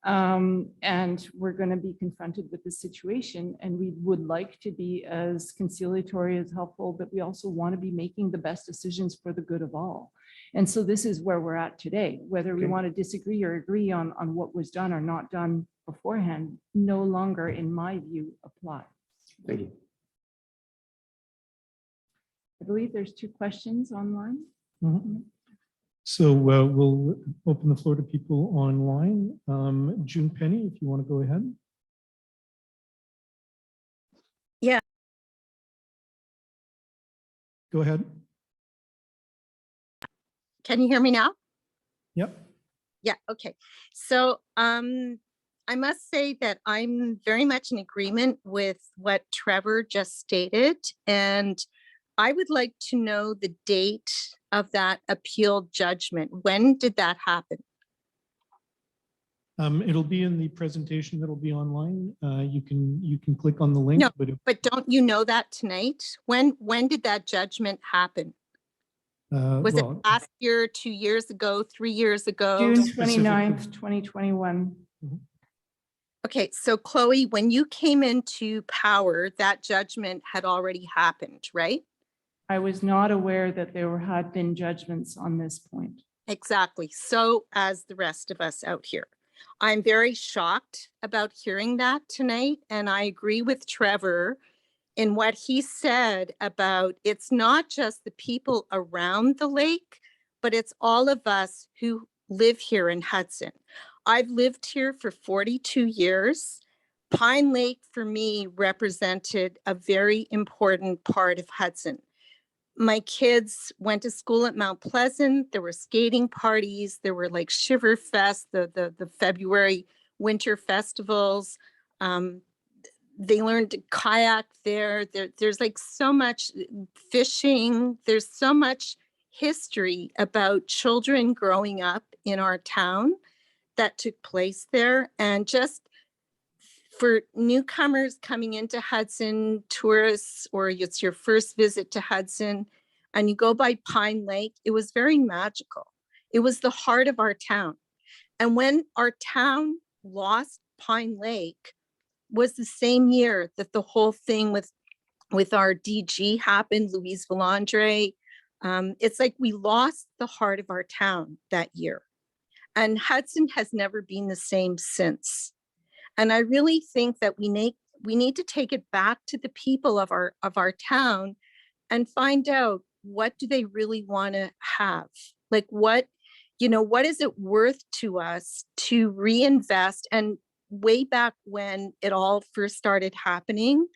And we're going to be confronted with this situation, and we would like to be as conciliatory as helpful, but we also want to be making the best decisions for the good of all. And so this is where we're at today. Whether we Okay. want to disagree or agree on what was done or not done beforehand, no longer, in my view, applies. Thank you. I believe there's 2 questions online. Mhm. So we'll open the floor to people online. June Penny, if you want to go ahead. Yeah. Go ahead. Can you hear me now? Yep. Yeah, okay. So I must say that I'm very much in agreement with what Trevor just stated. And I would like to know the date of that appeal judgment. When did that happen? It'll be in the presentation that'll be online. You can click on the link, No, but But don't you know that tonight? When did that judgment happen? Was it well, last year, 2 years ago, 3 years ago? June specifically. 29th, 2021. Okay, so Chloe, when you came into power, that judgment had already happened, right? I was not aware that there had been judgments on this point. Exactly. So as the rest of us out here. I'm very shocked about hearing that tonight. And I agree with Trevor in what he said about it's not just the people around the lake, but it's all of us who live here in Hudson. I've lived here for 42 years. Pine Lake for me represented a very important part of Hudson. My kids went to school at Mount Pleasant. There were skating parties. There were like Shiver Fest, the February winter festivals. They learned to kayak there. There's like so much fishing. There's so much history about children growing up in our town that took place there. And just for newcomers coming into Hudson, tourists, or it's your first visit to Hudson, and you go by Pine Lake, it was very magical. It was the heart of our town. And when our town lost Pine Lake was the same year that the whole thing with our DG happened, Louise Villandre. It's like we lost the heart of our town that year. And Hudson has never been the same since. And I really think that we need to take it back to the people of our town and find out, what do they really want to have? Like what is it worth to us to reinvest? And way back when it all first started happening,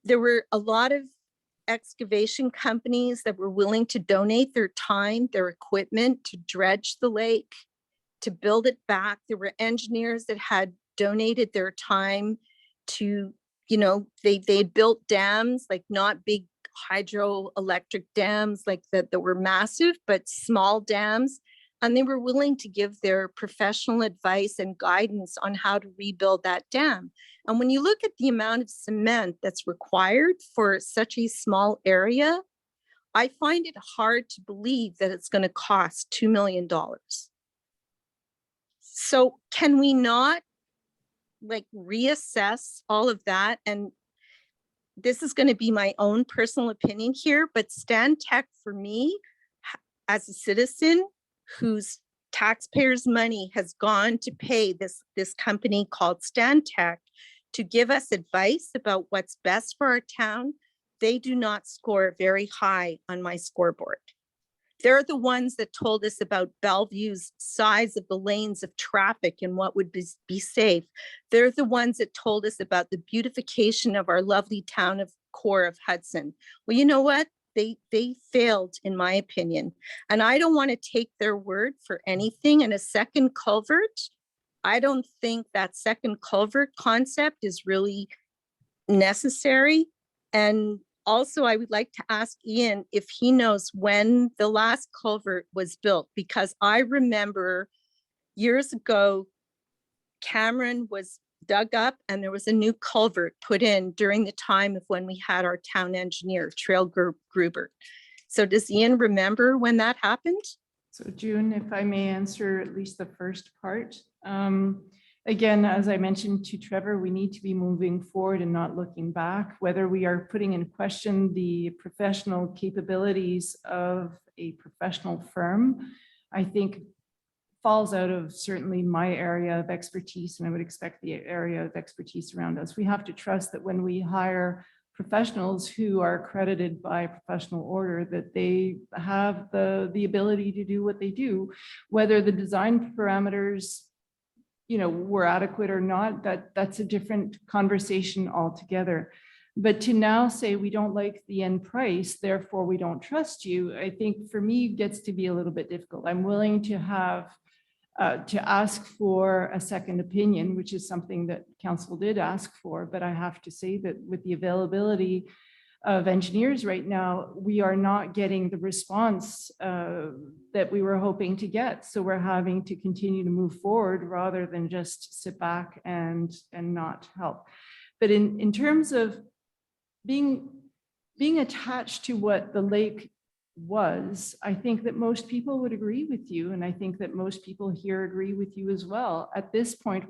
there were a lot of excavation companies that were willing to donate their time, their equipment to dredge the lake, to build it back. There were engineers that had donated their time to, they built dams, like not big hydroelectric dams like that were massive, but small dams. And they were willing to give their professional advice and guidance on how to rebuild that dam. And when you look at the amount of cement that's required for such a small area, I find it hard to believe that it's going to cost $2 million. So can we not like reassess all of that? And this is going to be my own personal opinion here, but Stan Tech for me, as a citizen whose taxpayers' money has gone to pay this company called Stan Tech to give us advice about what's best for our town, they do not score very high on my scoreboard. They're the ones that told us about Bellevue's size of the lanes of traffic and what would be safe. They're the ones that told us about the beautification of our lovely town of core of Hudson. Well, you know what? They failed, in my opinion. And I don't want to take their word for anything. And a second culvert, I don't think that second culvert concept is really necessary. And Also, I would like to ask Ian if he knows when the last culvert was built, because I remember years ago, Cameron was dug up and there was a new culvert put in during the time of when we had our town engineer, Trail Gruber. So does Ian remember when that happened? So June, if I may answer at least the first part. Again, as I mentioned to Trevor, we need to be moving forward and not looking back. Whether we are putting in question the professional capabilities of a professional firm, I think falls out of certainly my area of expertise, and I would expect the area of expertise around us. We have to trust that when we hire professionals who are accredited by a professional order, that they have the ability to do what they do, whether the design parameters were adequate or not, that's a different conversation altogether. But to now say we don't like the end price, therefore we don't trust you, I think for me gets to be a little bit difficult. I'm willing to have to ask for a second opinion, which is something that council did ask for, but I have to say that with the availability of engineers right now, we are not getting the response that we were hoping to get. So we're having to continue to move forward rather than just sit back and not help. But in terms of being attached to what the lake was, I think that most people would agree with you. And I think that most people here agree with you as well. At this point,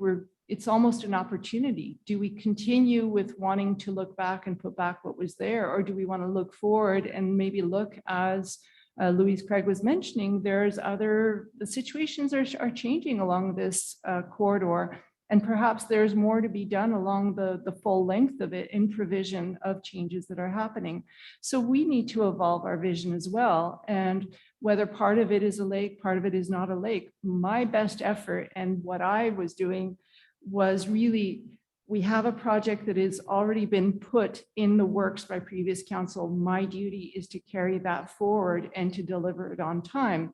it's almost an opportunity. Do we continue with wanting to look back and put back what was there? Or do we want to look forward and maybe look, as Louise Craig was mentioning, the situations are changing along this corridor. And perhaps there's more to be done along the full length of it in provision of changes that are happening. So we need to evolve our vision as well. And whether part of it is a lake, part of it is not a lake, my best effort and what I was doing was really, we have a project that has already been put in the works by previous council. My duty is to carry that forward and to deliver it on time.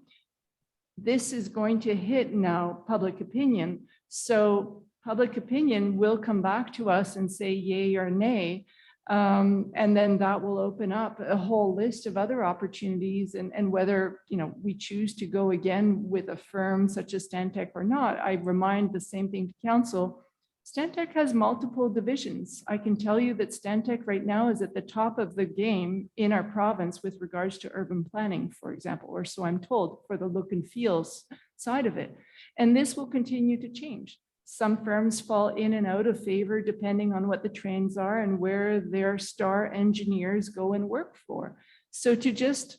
This is going to hit now public opinion. So public opinion will come back to us and say yay or nay. And then that will open up a whole list of other opportunities, and whether we choose to go again with a firm such as Stantec or not. I remind the same thing to council. Stantec has multiple divisions. I can tell you that Stantec right now is at the top of the game in our province with regards to urban planning, for example, or so I'm told, for the look and feels side of it. And this will continue to change. Some firms fall in and out of favor depending on what the trends are and where their star engineers go and work for. So to just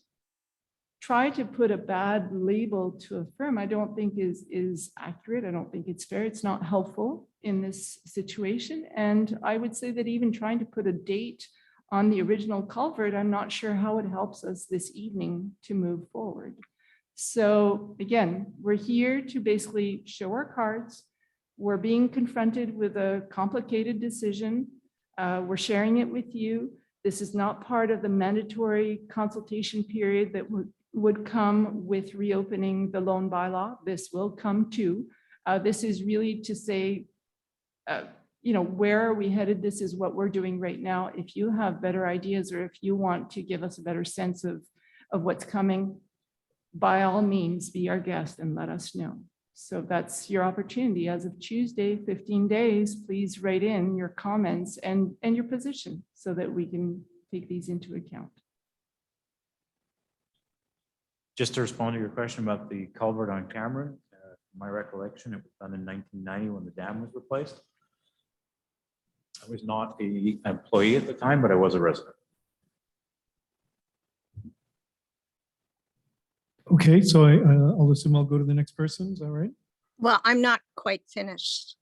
try to put a bad label to a firm, I don't think is accurate. I don't think it's fair. It's not helpful in this situation. And I would say that even trying to put a date on the original culvert, I'm not sure how it helps us this evening to move forward. So again, we're here to basically show our cards. We're being confronted with a complicated decision. We're sharing it with you. This is not part of the mandatory consultation period that would come with reopening the loan bylaw. This will come too. This is really to say, where are we headed? This is what we're doing right now. If you have better ideas, or if you want to give us a better sense of what's coming, by all means, be our guest and let us know. So that's your opportunity. As of Tuesday, 15 days, please write in your comments and your position so that we can take these into account. Just to respond to your question about the culvert on Cameron, my recollection, it was done in 1990 when the dam was replaced. I was not an employee at the time, but I was a resident. Okay, so I'll assume I'll go to the next person. Is that right? Well, I'm not quite finished.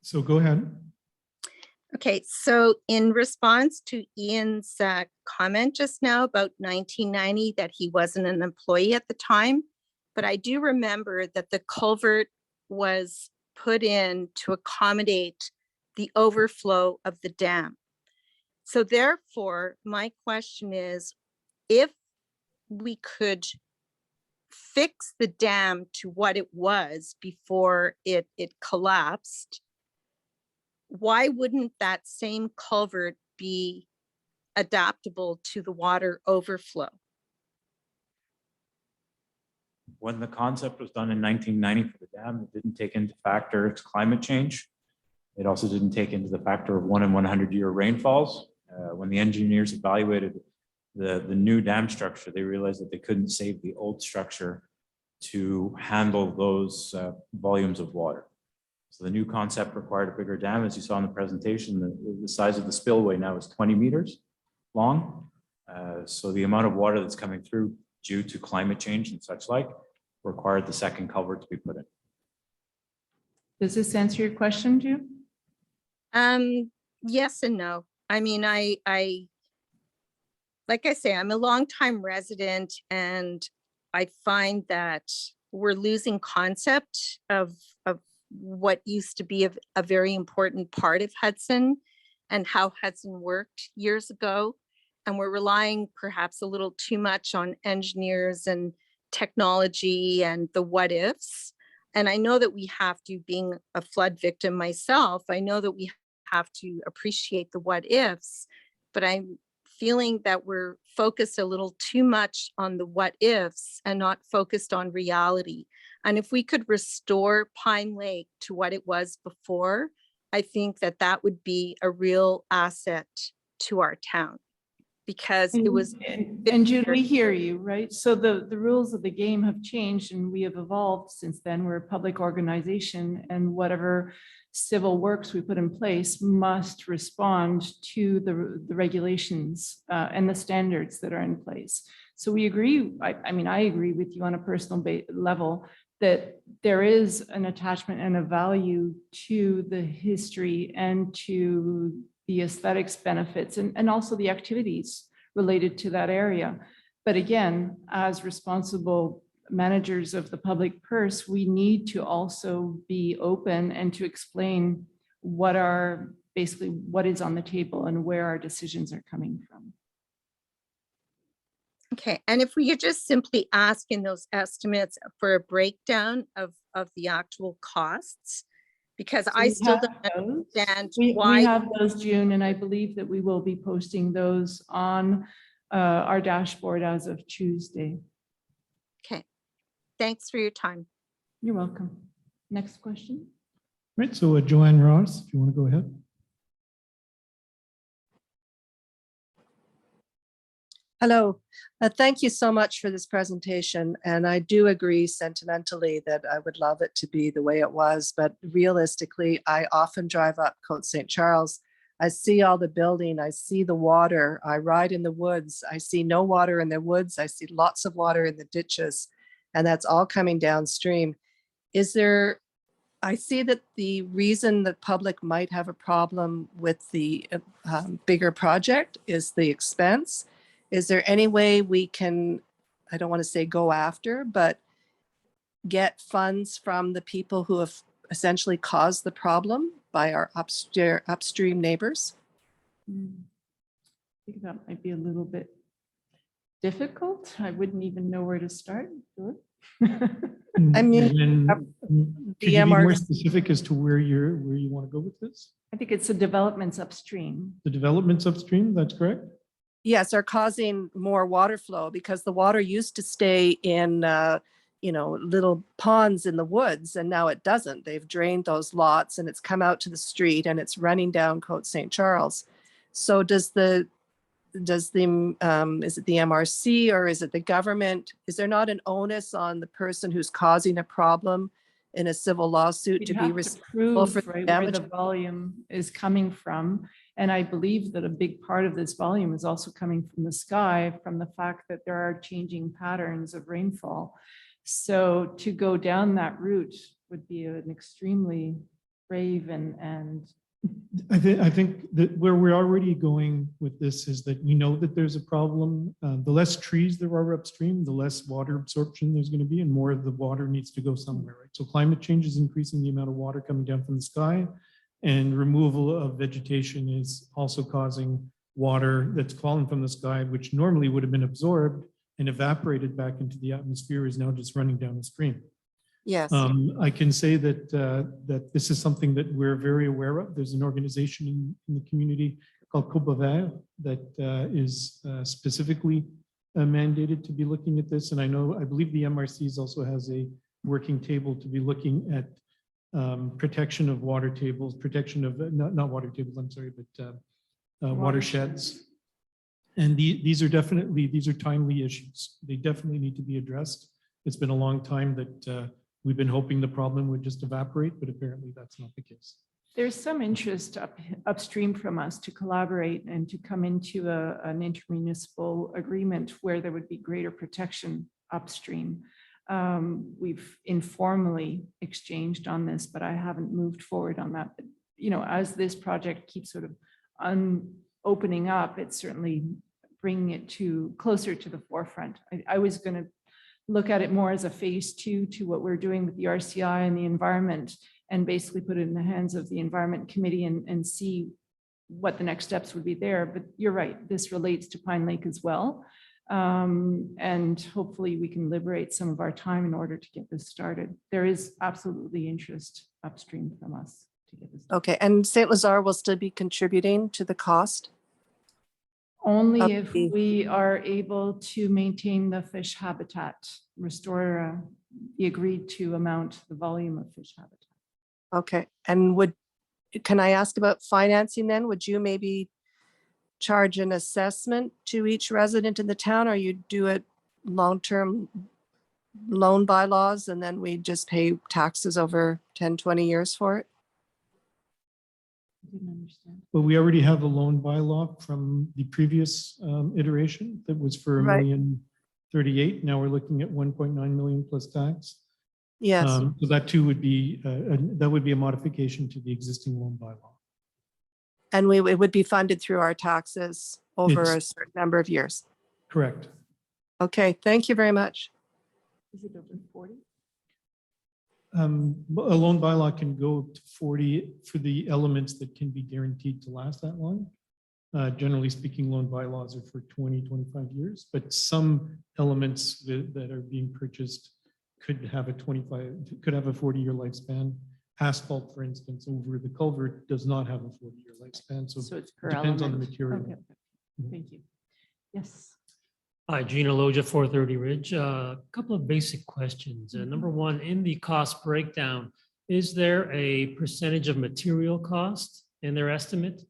So go ahead. Okay, so in response to Ian's comment just now about 1990, that he wasn't an employee at the time, but I do remember that the culvert was put in to accommodate the overflow of the dam. So therefore, my question is, if we could fix the dam to what it was before it collapsed, why wouldn't that same culvert be adaptable to the water overflow? When the concept was done in 1990 for the dam, it didn't take into factor its climate change. It also didn't take into the factor of 1 in 100-year rainfalls. When the engineers evaluated the new dam structure, they realized that they couldn't save the old structure to handle those volumes of water. So the new concept required a bigger dam. As you saw in the presentation, the size of the spillway now is 20 meters long. So the amount of water that's coming through due to climate change and such like required the second culvert to be put in. Does this answer your question, June? Yes and no. I mean, like I say, I'm a longtime resident, and I find that we're losing concept of what used to be a very important part of Hudson and how Hudson worked years ago. And we're relying perhaps a little too much on engineers and technology and the what ifs. And I know that we have to, being a flood victim myself, I know that we have to appreciate the what ifs, but I'm feeling that we're focused a little too much on the what ifs and not focused on reality. And if we could restore Pine Lake to what it was before, I think that that would be a real asset to our town, because it was. And Jude, we hear you, right? So the rules of the game have changed and we have evolved since then. We're a public organization, and whatever civil works we put in place must respond to the regulations and the standards that are in place. So we agree. I mean, I agree with you on a personal level that there is an attachment and a value to the history and to the aesthetics benefits and also the activities related to that area. But again, as responsible managers of the public purse, we need to also be open and to explain what is on the table and where our decisions are coming from. Okay, and if we could just simply ask in those estimates for a breakdown of the actual costs, because I still don't understand why. We have those, June, and I believe that we will be posting those on our dashboard as of Tuesday. Okay, thanks for your time. You're welcome. Next question. Right, so Joanne Ross, if you want to go ahead. Hello, thank you so much for this presentation. And I do agree sentimentally that I would love it to be the way it was, but realistically, I often drive up Côte St. Charles. I see all the building, I see the water, I ride in the woods, I see no water in the woods, I see lots of water in the ditches, and that's all coming downstream. I see that the reason the public might have a problem with the bigger project is the expense. Is there any way we can, I don't want to say go after, but get funds from the people who have essentially caused the problem by our upstream neighbors? I think that might be a little bit difficult. I wouldn't even know where to start. I mean, Could you be more specific as to where you want to go with this? I think it's the developments upstream. The developments upstream, that's correct? Yes, are causing more water flow because the water used to stay in, little ponds in the woods, and now it doesn't. They've drained those lots and it's come out to the street and it's running down Côte St. Charles. So is it the MRC or is it the government? Is there not an onus on the person who's causing a problem in a civil lawsuit to be responsible for where damage? the volume is coming from? And I believe that a big part of this volume is also coming from the sky, from the fact that there are changing patterns of rainfall. So to go down that route would be an extremely brave and I think that where we're already going with this is that we know that there's a problem. The less trees there are upstream, the less water absorption there's going to be, and more of the water needs to go somewhere, right? So climate change is increasing the amount of water coming down from the sky, and removal of vegetation is also causing water that's fallen from the sky, which normally would have been absorbed and evaporated back into the atmosphere, is now just running down the stream. Yes. I can say that, that this is something that we're very aware of. There's an organization in the community called Copaver that is specifically mandated to be looking at this. And I believe the MRCs also has a working table to be looking at protection of water tables, protection of, not water tables, I'm sorry, but watersheds. And these are timely issues. They definitely need to be addressed. It's been a long time that we've been hoping the problem would just evaporate, but apparently that's not the case. There's some interest upstream from us to collaborate and to come into an intermunicipal agreement where there would be greater protection upstream. We've informally exchanged on this, but I haven't moved forward on that. But, as this project keeps sort of opening up, it's certainly bringing it closer to the forefront. I was going to look at it more as a phase 2 to what we're doing with the RCI and the environment, and basically put it in the hands of the Environment Committee and see what the next steps would be there. But you're right, this relates to Pine Lake as well. And hopefully we can liberate some of our time in order to get this started. There is absolutely interest upstream from us to get this. Okay, and St. Lazare will still be contributing to the cost? Only if Okay. we are able to maintain the fish habitat, restore the agreed to amount, the volume of fish habitat. Okay, and can I ask about financing then? Would you maybe charge an assessment to each resident in the town, or you do it long-term loan bylaws and then we just pay taxes over 10, 20 years for it? I didn't understand. But we already have a loan bylaw from the previous iteration that was for Right. $1,038,000. Now we're looking at 1.9 million plus tax. Yes, So that too would be, that would be a modification to the existing loan bylaw. and it would be funded through our taxes over a It's- certain number of years. Correct. Okay, thank you very much. Is it over 40? But a loan bylaw can go up to 40 for the elements that can be guaranteed to last that long. Generally speaking, loan bylaws are for 20, 25 years, but some elements that are being purchased could have a 40-year lifespan. Asphalt, for instance, over the culvert does not have a 40-year lifespan, so So it's it per depends on the element. material. Okay, okay. Thank you. Yes. Hi, Gina Loja, 430 Ridge. A couple of basic questions. Number one, in the cost breakdown, is there a percentage of material cost in their estimate?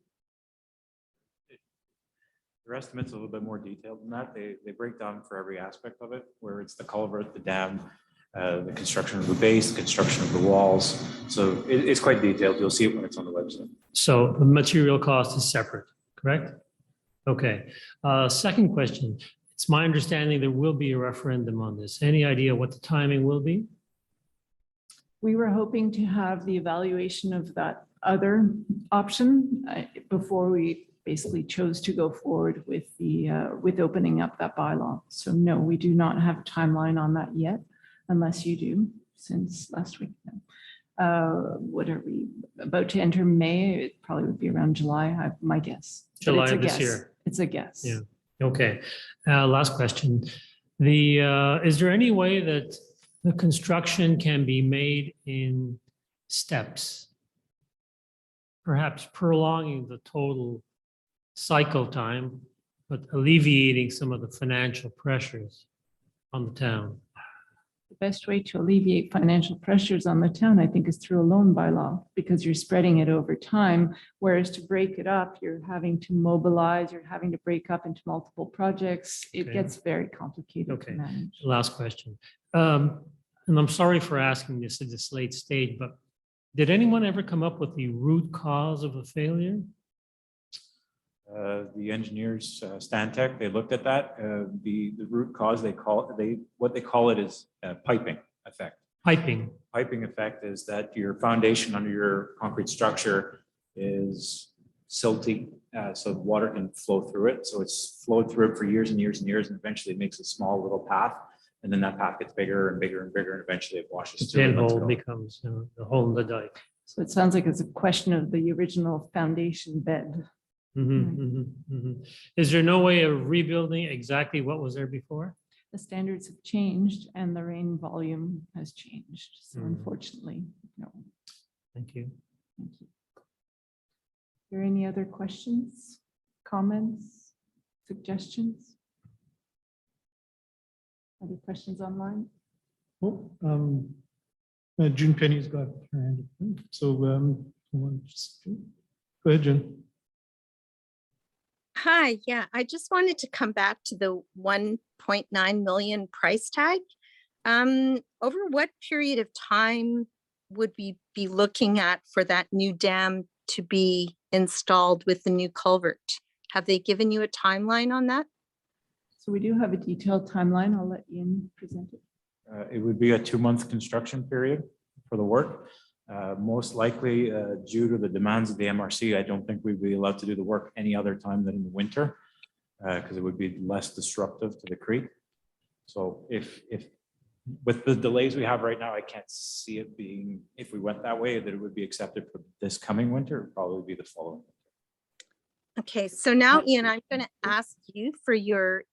Their estimate's a little bit more detailed than that. They break down for every aspect of it, where it's the culvert, the dam, the construction of the base, the construction of the walls. So it's quite detailed. You'll see it when it's on the website. So the material cost is separate, correct? Okay. Second question. It's my understanding there will be a referendum on this. Any idea what the timing will be? We were hoping to have the evaluation of that other option before we basically chose to go forward with with opening up that bylaw. So no, we do not have a timeline on that yet, unless you do, since last week. What are we about to enter May? It probably would be around July, my guess. But July it's a of this guess. year. It's a guess. Yeah. Okay. Last question. Is there any way that the construction can be made in steps? Perhaps prolonging the total cycle time, but alleviating some of the financial pressures on the town? The best way to alleviate financial pressures on the town, I think, is through a loan bylaw, because you're spreading it over time. Whereas to break it up, you're having to mobilize, you're having to break up into multiple projects. It Okay. gets very complicated to Okay. manage. Last question. And I'm sorry for asking this at this late stage, but did anyone ever come up with the root cause of a failure? The engineers, Stantec, they looked at that. The root cause what they call it is piping effect. Piping. Piping effect is that your foundation under your concrete structure is silty, so the water can flow through it. So it's flowed through it for years and years and years, and eventually it makes a small little path. And then that path gets bigger and bigger and bigger, and eventually it washes The through. and lets it pinhole go. becomes the hole in the dike. So it sounds like it's a question of the original foundation bed. Mhm, mhm, mhm. Is there no way of rebuilding exactly what was there before? the standards have changed and the rain volume has changed. So Mhm. unfortunately, no. Thank you. Thank you. Are there any other questions, comments, suggestions? Other questions online? Oh, June Penny's got her hand up. So, go ahead, June. Hi, yeah, I just wanted to come back to the 1.9 million price tag. Over what period of time would we be looking at for that new dam to be installed with the new culvert? Have they given you a timeline on that? So we do have a detailed timeline. I'll let Ian present it. It would be a 2-month construction period for the work. Most likely, due to the demands of the MRC, I don't think we'd be allowed to do the work any other time than in the winter, because it would be less disruptive to the creek. So if with the delays we have right now, I can't see it being, if we went that way, that it would be accepted for this coming winter. It'd probably be the following. Okay, so now Ian, I'm going to ask you for your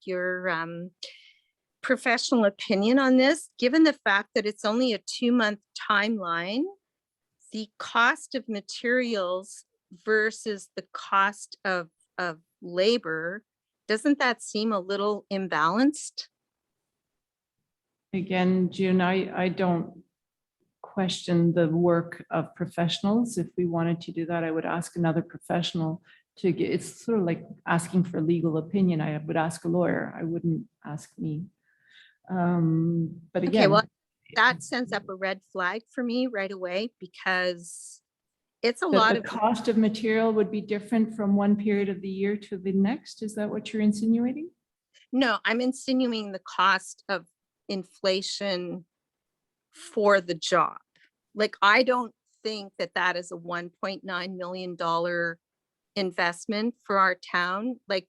professional opinion on this. Given the fact that it's only a 2-month timeline, the cost of materials versus the cost of labor, doesn't that seem a little imbalanced? Again, June, I don't question the work of professionals. If we wanted to do that, I would ask another professional to get, it's sort of like asking for legal opinion. I would ask a lawyer. I wouldn't ask me. But Okay, again, well, that sends up a red flag for me right away, because it's a lot the of, cost of material would be different from one period of the year to the next. Is that what you're insinuating? no, I'm insinuating the cost of inflation for the job. Like, I don't think that that is a $1.9 million investment for our town. Like,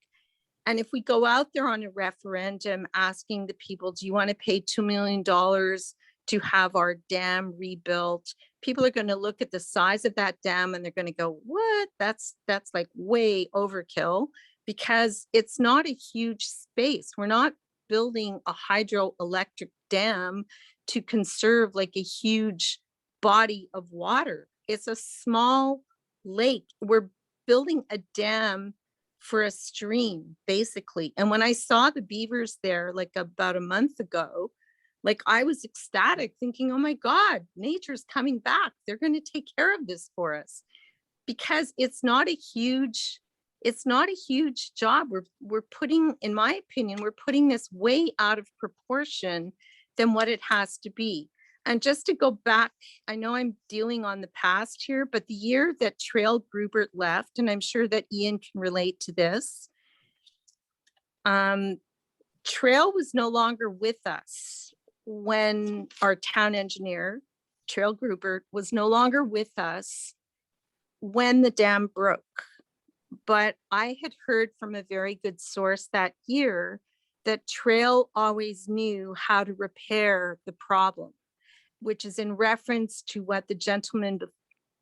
and if we go out there on a referendum asking the people, do you want to pay $2 million to have our dam rebuilt? People are going to look at the size of that dam and they're going to go, what? That's like way overkill, because it's not a huge space. We're not building a hydroelectric dam to conserve like a huge body of water. It's a small lake. We're building a dam for a stream, basically. And when I saw the beavers there like about a month ago, like I was ecstatic thinking, oh my God, nature's coming back. They're going to take care of this for us, because it's not a huge job. We're putting, in my opinion, we're putting this way out of proportion than what it has to be. And just to go back, I know I'm dealing on the past here, but the year that Trail Grubert left, and I'm sure that Ian can relate to this, Trail was no longer with us when our town engineer, Trail Grubert, was no longer with us when the dam broke. But I had heard from a very good source that year that Trail always knew how to repair the problem, which is in reference to what the gentleman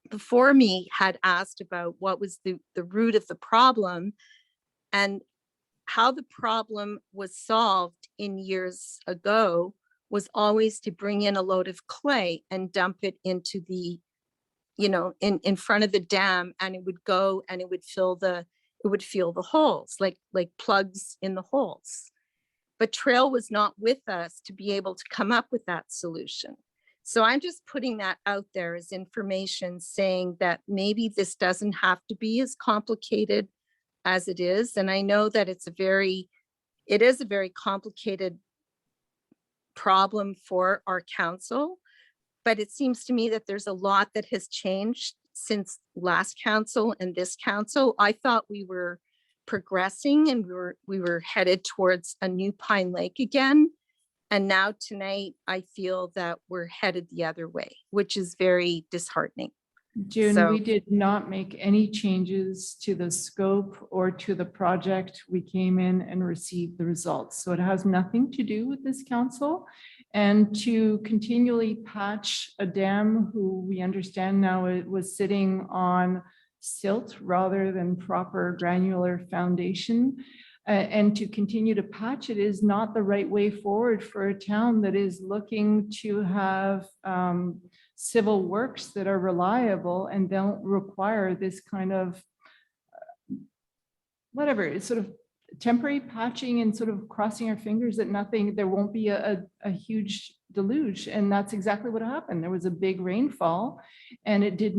before me had asked about, what was the root of the problem and how the problem was solved in years ago was always to bring in a load of clay and dump it into the, in front of the dam, and it would go and it would fill the holes, like plugs in the holes. But Trail was not with us to be able to come up with that solution. So I'm just putting that out there as information, saying that maybe this doesn't have to be as complicated as it is. And I know that it is a very complicated problem for our council, but it seems to me that there's a lot that has changed since last council and this council. I thought we were progressing and we were headed towards a new Pine Lake again. And now tonight, I feel that we're headed the other way, which is very disheartening. June, So- we did not make any changes to the scope or to the project. We came in and received the results. So it has nothing to do with this council. And to continually patch a dam who we understand now it was sitting on silt rather than proper granular foundation. And to continue to patch it is not the right way forward for a town that is looking to have civil works that are reliable and don't require this kind of whatever, it's sort of temporary patching and sort of crossing our fingers that there won't be a huge deluge. And that's exactly what happened. There was a big rainfall and it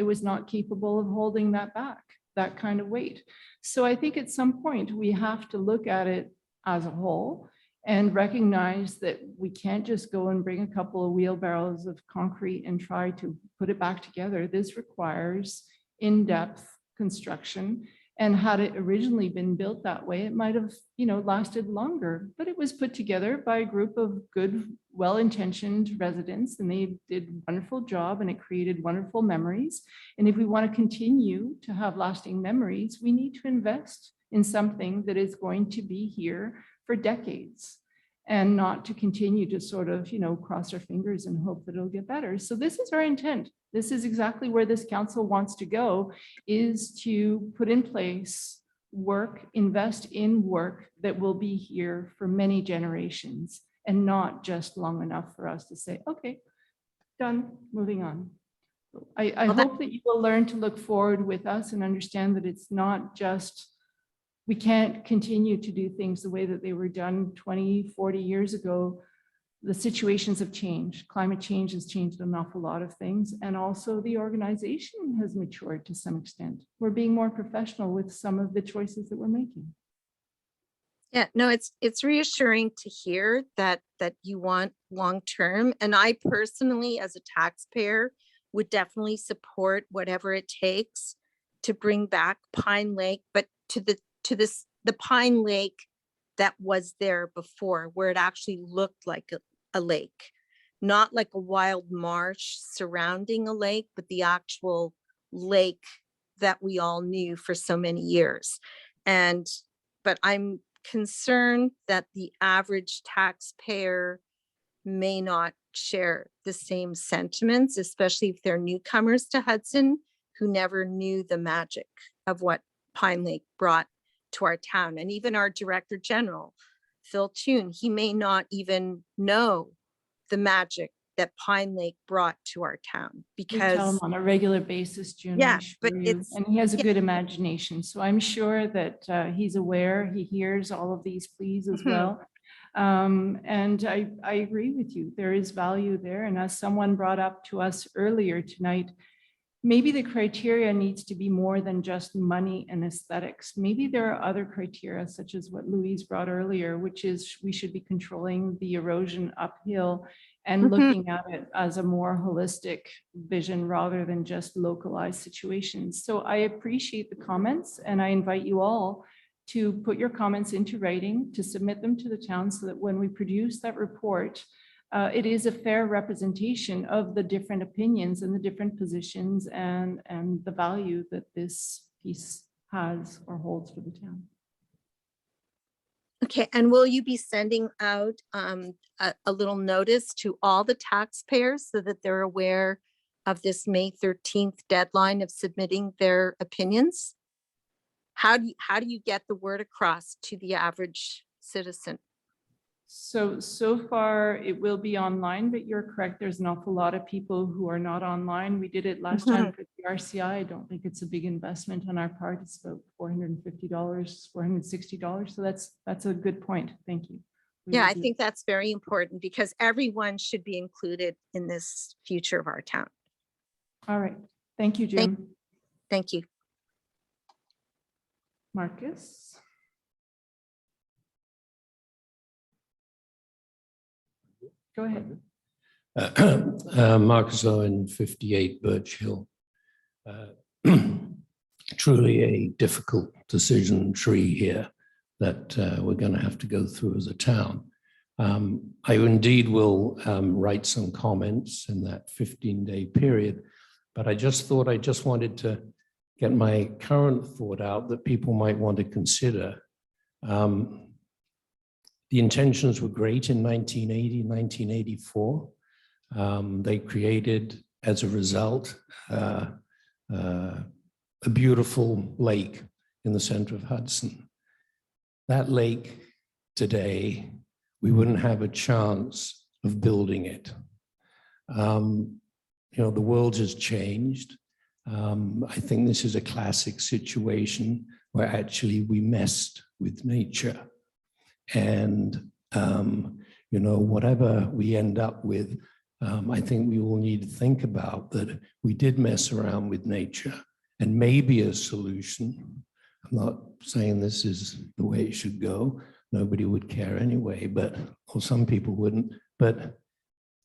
was not capable of holding that back, that kind of weight. So I think at some point we have to look at it as a whole and recognize that we can't just go and bring a couple of wheelbarrows of concrete and try to put it back together. This requires in-depth construction. And had it originally been built that way, it might have, lasted longer, but it was put together by a group of good, well-intentioned residents, and they did a wonderful job and it created wonderful memories. And if we want to continue to have lasting memories, we need to invest in something that is going to be here for decades and not to continue to sort of, cross our fingers and hope that it'll get better. So this is our intent. This is exactly where this council wants to go, is to put in place work, invest in work that will be here for many generations and not just long enough for us to say, okay, done, moving on. I hope that you will learn to look forward with us and understand that it's not just, we can't continue to do things the way that they were done 20, 40 years ago. The situations have changed. Climate change has changed an awful lot of things. And also the organization has matured to some extent. We're being more professional with some of the choices that we're making. Yeah, no, it's reassuring to hear that you want long-term. And I personally, as a taxpayer, would definitely support whatever it takes to bring back Pine Lake, but to the Pine Lake that was there before, where it actually looked like a lake, not like a wild marsh surrounding a lake, but the actual lake that we all knew for so many years. But I'm concerned that the average taxpayer may not share the same sentiments, especially if they're newcomers to Hudson who never knew the magic of what Pine Lake brought to our town. And even our Director General, Phil Toon, he may not even know the magic that Pine Lake brought to our town, We tell him because on a regular basis, June. Yeah, I assure but you. it's- And he has a good imagination. So I'm sure that he's aware, he hears all of these pleas as Mhm. well. And I agree with you. There is value there. And as someone brought up to us earlier tonight, maybe the criteria needs to be more than just money and aesthetics. Maybe there are other criteria, such as what Louise brought earlier, which is we should be controlling the erosion uphill and Mhm. looking at it as a more holistic vision rather than just localized situations. So I appreciate the comments and I invite you all to put your comments into writing, to submit them to the town so that when we produce that report, it is a fair representation of the different opinions and the different positions and the value that this piece has or holds for the town. Okay, and will you be sending out a little notice to all the taxpayers so that they're aware of this May 13th deadline of submitting their opinions? How do you get the word across to the average citizen? So far it will be online, but you're correct. There's an awful lot of people who are not online. We did it last time for the RCI. I don't think it's a big investment on our part. It's about $450, $460. So that's a good point. Thank you. Yeah, I think that's very important because everyone should be included in this future of our town. All right. Thank you, Jim. Thank you. Marcus. Go ahead. Marcus Owen, 58 Birch Hill. Truly a difficult decision tree here that we're going to have to go through as a town. I indeed will write some comments in that 15-day period, but I just thought I just wanted to get my current thought out that people might want to consider. The intentions were great in 1980, 1984. They created, as a result, a beautiful lake in the center of Hudson. that lake today, we wouldn't have a chance of building it. You know, the world has changed. I think this is a classic situation where actually we messed with nature. And, you know, whatever we end up with, I think we all need to think about that we did mess around with nature, and maybe a solution. I'm not saying this is the way it should go. Nobody would care anyway, but, or some people wouldn't, but,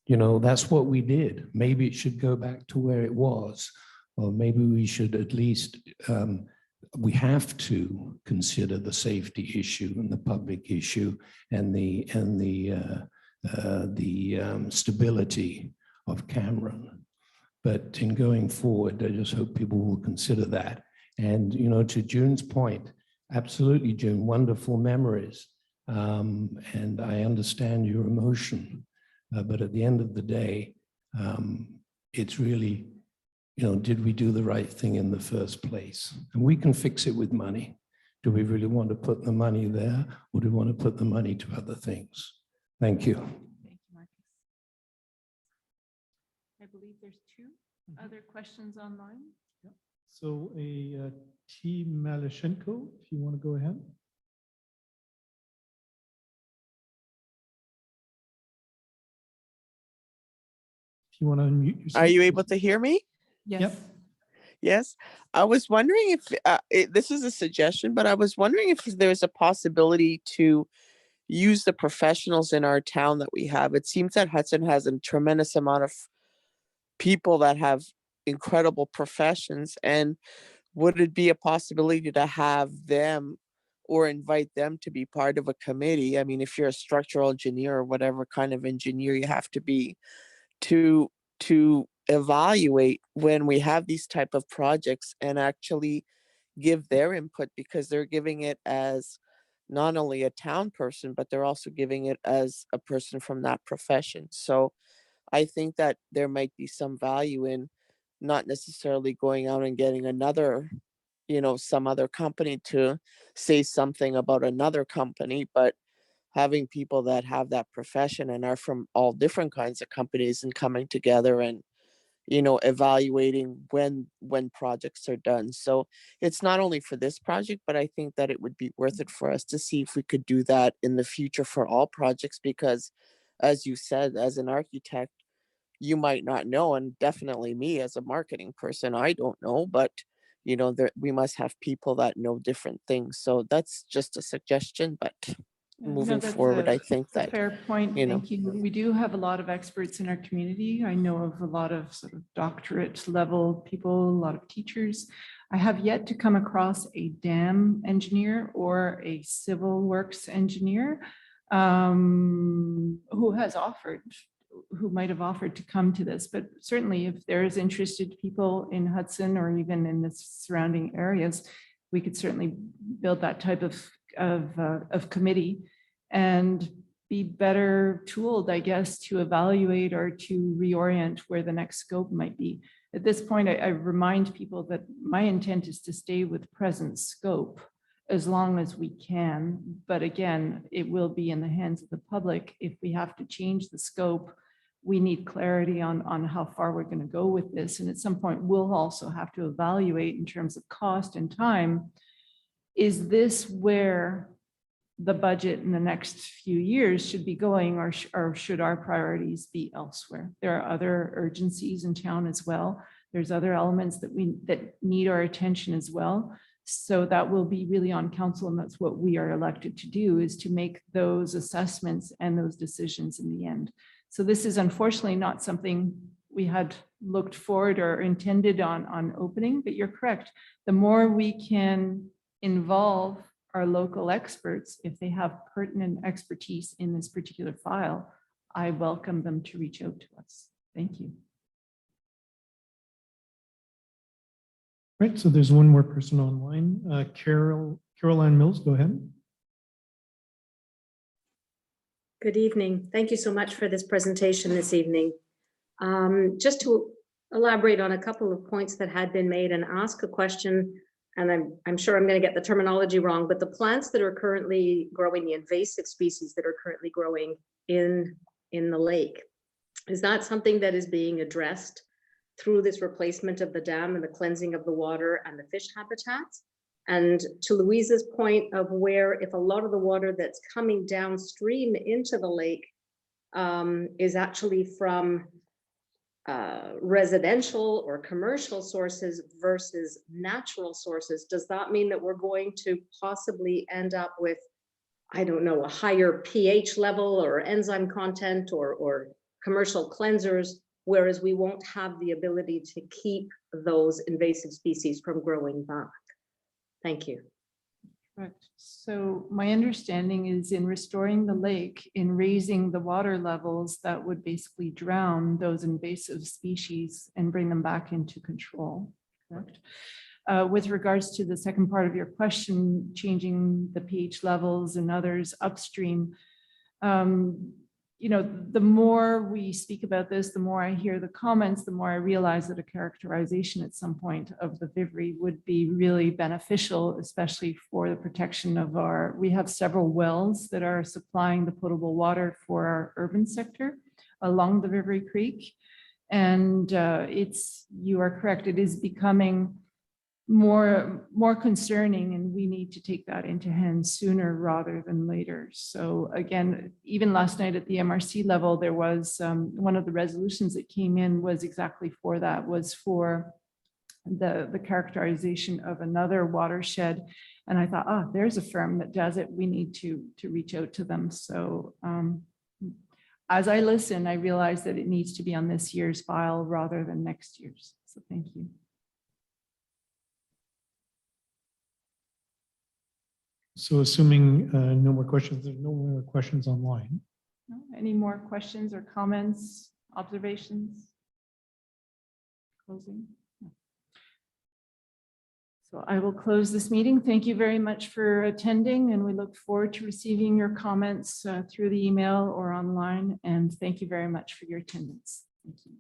you know, that's what we did. Maybe it should go back to where it was, or maybe we should at least, we have to consider the safety issue and the public issue and the stability of Cameron. But in going forward, I just hope people will consider that. And, you know, to June's point, absolutely, June, wonderful memories. And I understand your emotion. But at the end of the day, it's really, you know, did we do the right thing in the first place? And we can fix it with money. Do we really want to put the money there, or do we want to put the money to other things? Thank you. Thank you, Marcus. I believe there's two other questions online. So T. Malashenko, if you want to go ahead. If you want to unmute yourself. Are you able to hear me? Yes. Yep. Yes. I was wondering if this is a suggestion, but I was wondering if there's a possibility to use the professionals in our town that we have. It seems that Hudson has a tremendous amount of people that have incredible professions, and would it be a possibility to have them or invite them to be part of a committee? I mean, if you're a structural engineer or whatever kind of engineer you have to be, to evaluate when we have these type of projects and actually give their input, because they're giving it as not only a town person, but they're also giving it as a person from that profession. So I think that there might be some value in not necessarily going out and getting another, you know, some other company to say something about another company, but having people that have that profession and are from all different kinds of companies and coming together and, you know, evaluating when projects are done. So it's not only for this project, but I think that it would be worth it for us to see if we could do that in the future for all projects, because as you said, as an architect, you might not know, and definitely me as a marketing person, I don't know, but you know, we must have people that know different things. So that's just a suggestion, but Yeah, no, moving that's forward, I think a that, fair point. you know. Thank you. We do have a lot of experts in our community. I know of a lot of sort of doctorate level people, a lot of teachers. I have yet to come across a dam engineer or a civil works engineer who might have offered to come to this. But certainly if there's interested people in Hudson or even in the surrounding areas, we could certainly build that type of committee and be better tooled, I guess, to evaluate or to reorient where the next scope might be. At this point, I remind people that my intent is to stay with present scope as long as we can. But again, it will be in the hands of the public. If we have to change the scope, we need clarity on how far we're going to go with this. And at some point, we'll also have to evaluate in terms of cost and time. Is this where the budget in the next few years should be going, or should our priorities be elsewhere? There are other urgencies in town as well. There's other elements that need our attention as well. So that will be really on council, and that's what we are elected to do, is to make those assessments and those decisions in the end. So this is unfortunately not something we had looked forward or intended on opening, but you're correct. The more we can involve our local experts, if they have pertinent expertise in this particular file, I welcome them to reach out to us. Thank you. Right, so there's one more person online. Caroline Mills, go ahead. Good evening. Thank you so much for this presentation this evening. Just to elaborate on a couple of points that had been made and ask a question I'm sure I'm going to get the terminology wrong, but the plants that are currently growing, the invasive species that are currently growing in the lake, is that something that is being addressed through this replacement of the dam and the cleansing of the water and the fish habitats? And to Louise's point of where if a lot of the water that's coming downstream into the lake is actually from residential or commercial sources versus natural sources, does that mean that we're going to possibly end up with, I don't know, a higher pH level or enzyme content or commercial cleansers, whereas we won't have the ability to keep those invasive species from growing back? Thank you. Correct. So my understanding is in restoring the lake, in raising the water levels, that would basically drown those invasive species and bring them back into control. Correct. With regards to the second part of your question, changing the pH levels and others upstream, you know, the more we speak about this, the more I hear the comments, the more I realize that a characterization at some point of the vivre would be really beneficial, especially for the protection of we have several wells that are supplying the potable water for our urban sector along the Vivre Creek. And you are correct, it is becoming more concerning, and we need to take that into hand sooner rather than later. So again, even last night at the MRC level, there was one of the resolutions that came in was exactly for that, was for the characterization of another watershed. And I thought, oh, there's a firm that does it. We need to reach out to them. So as I listen, I realize that it needs to be on this year's file rather than next year's. So thank you. So assuming no more questions, there's no more questions online. No? Any more questions or comments, observations? Closing. No. So I will close this meeting. Thank you very much for attending, and we look forward to receiving your comments through the email or online. And thank you very much for your attendance. Thank you.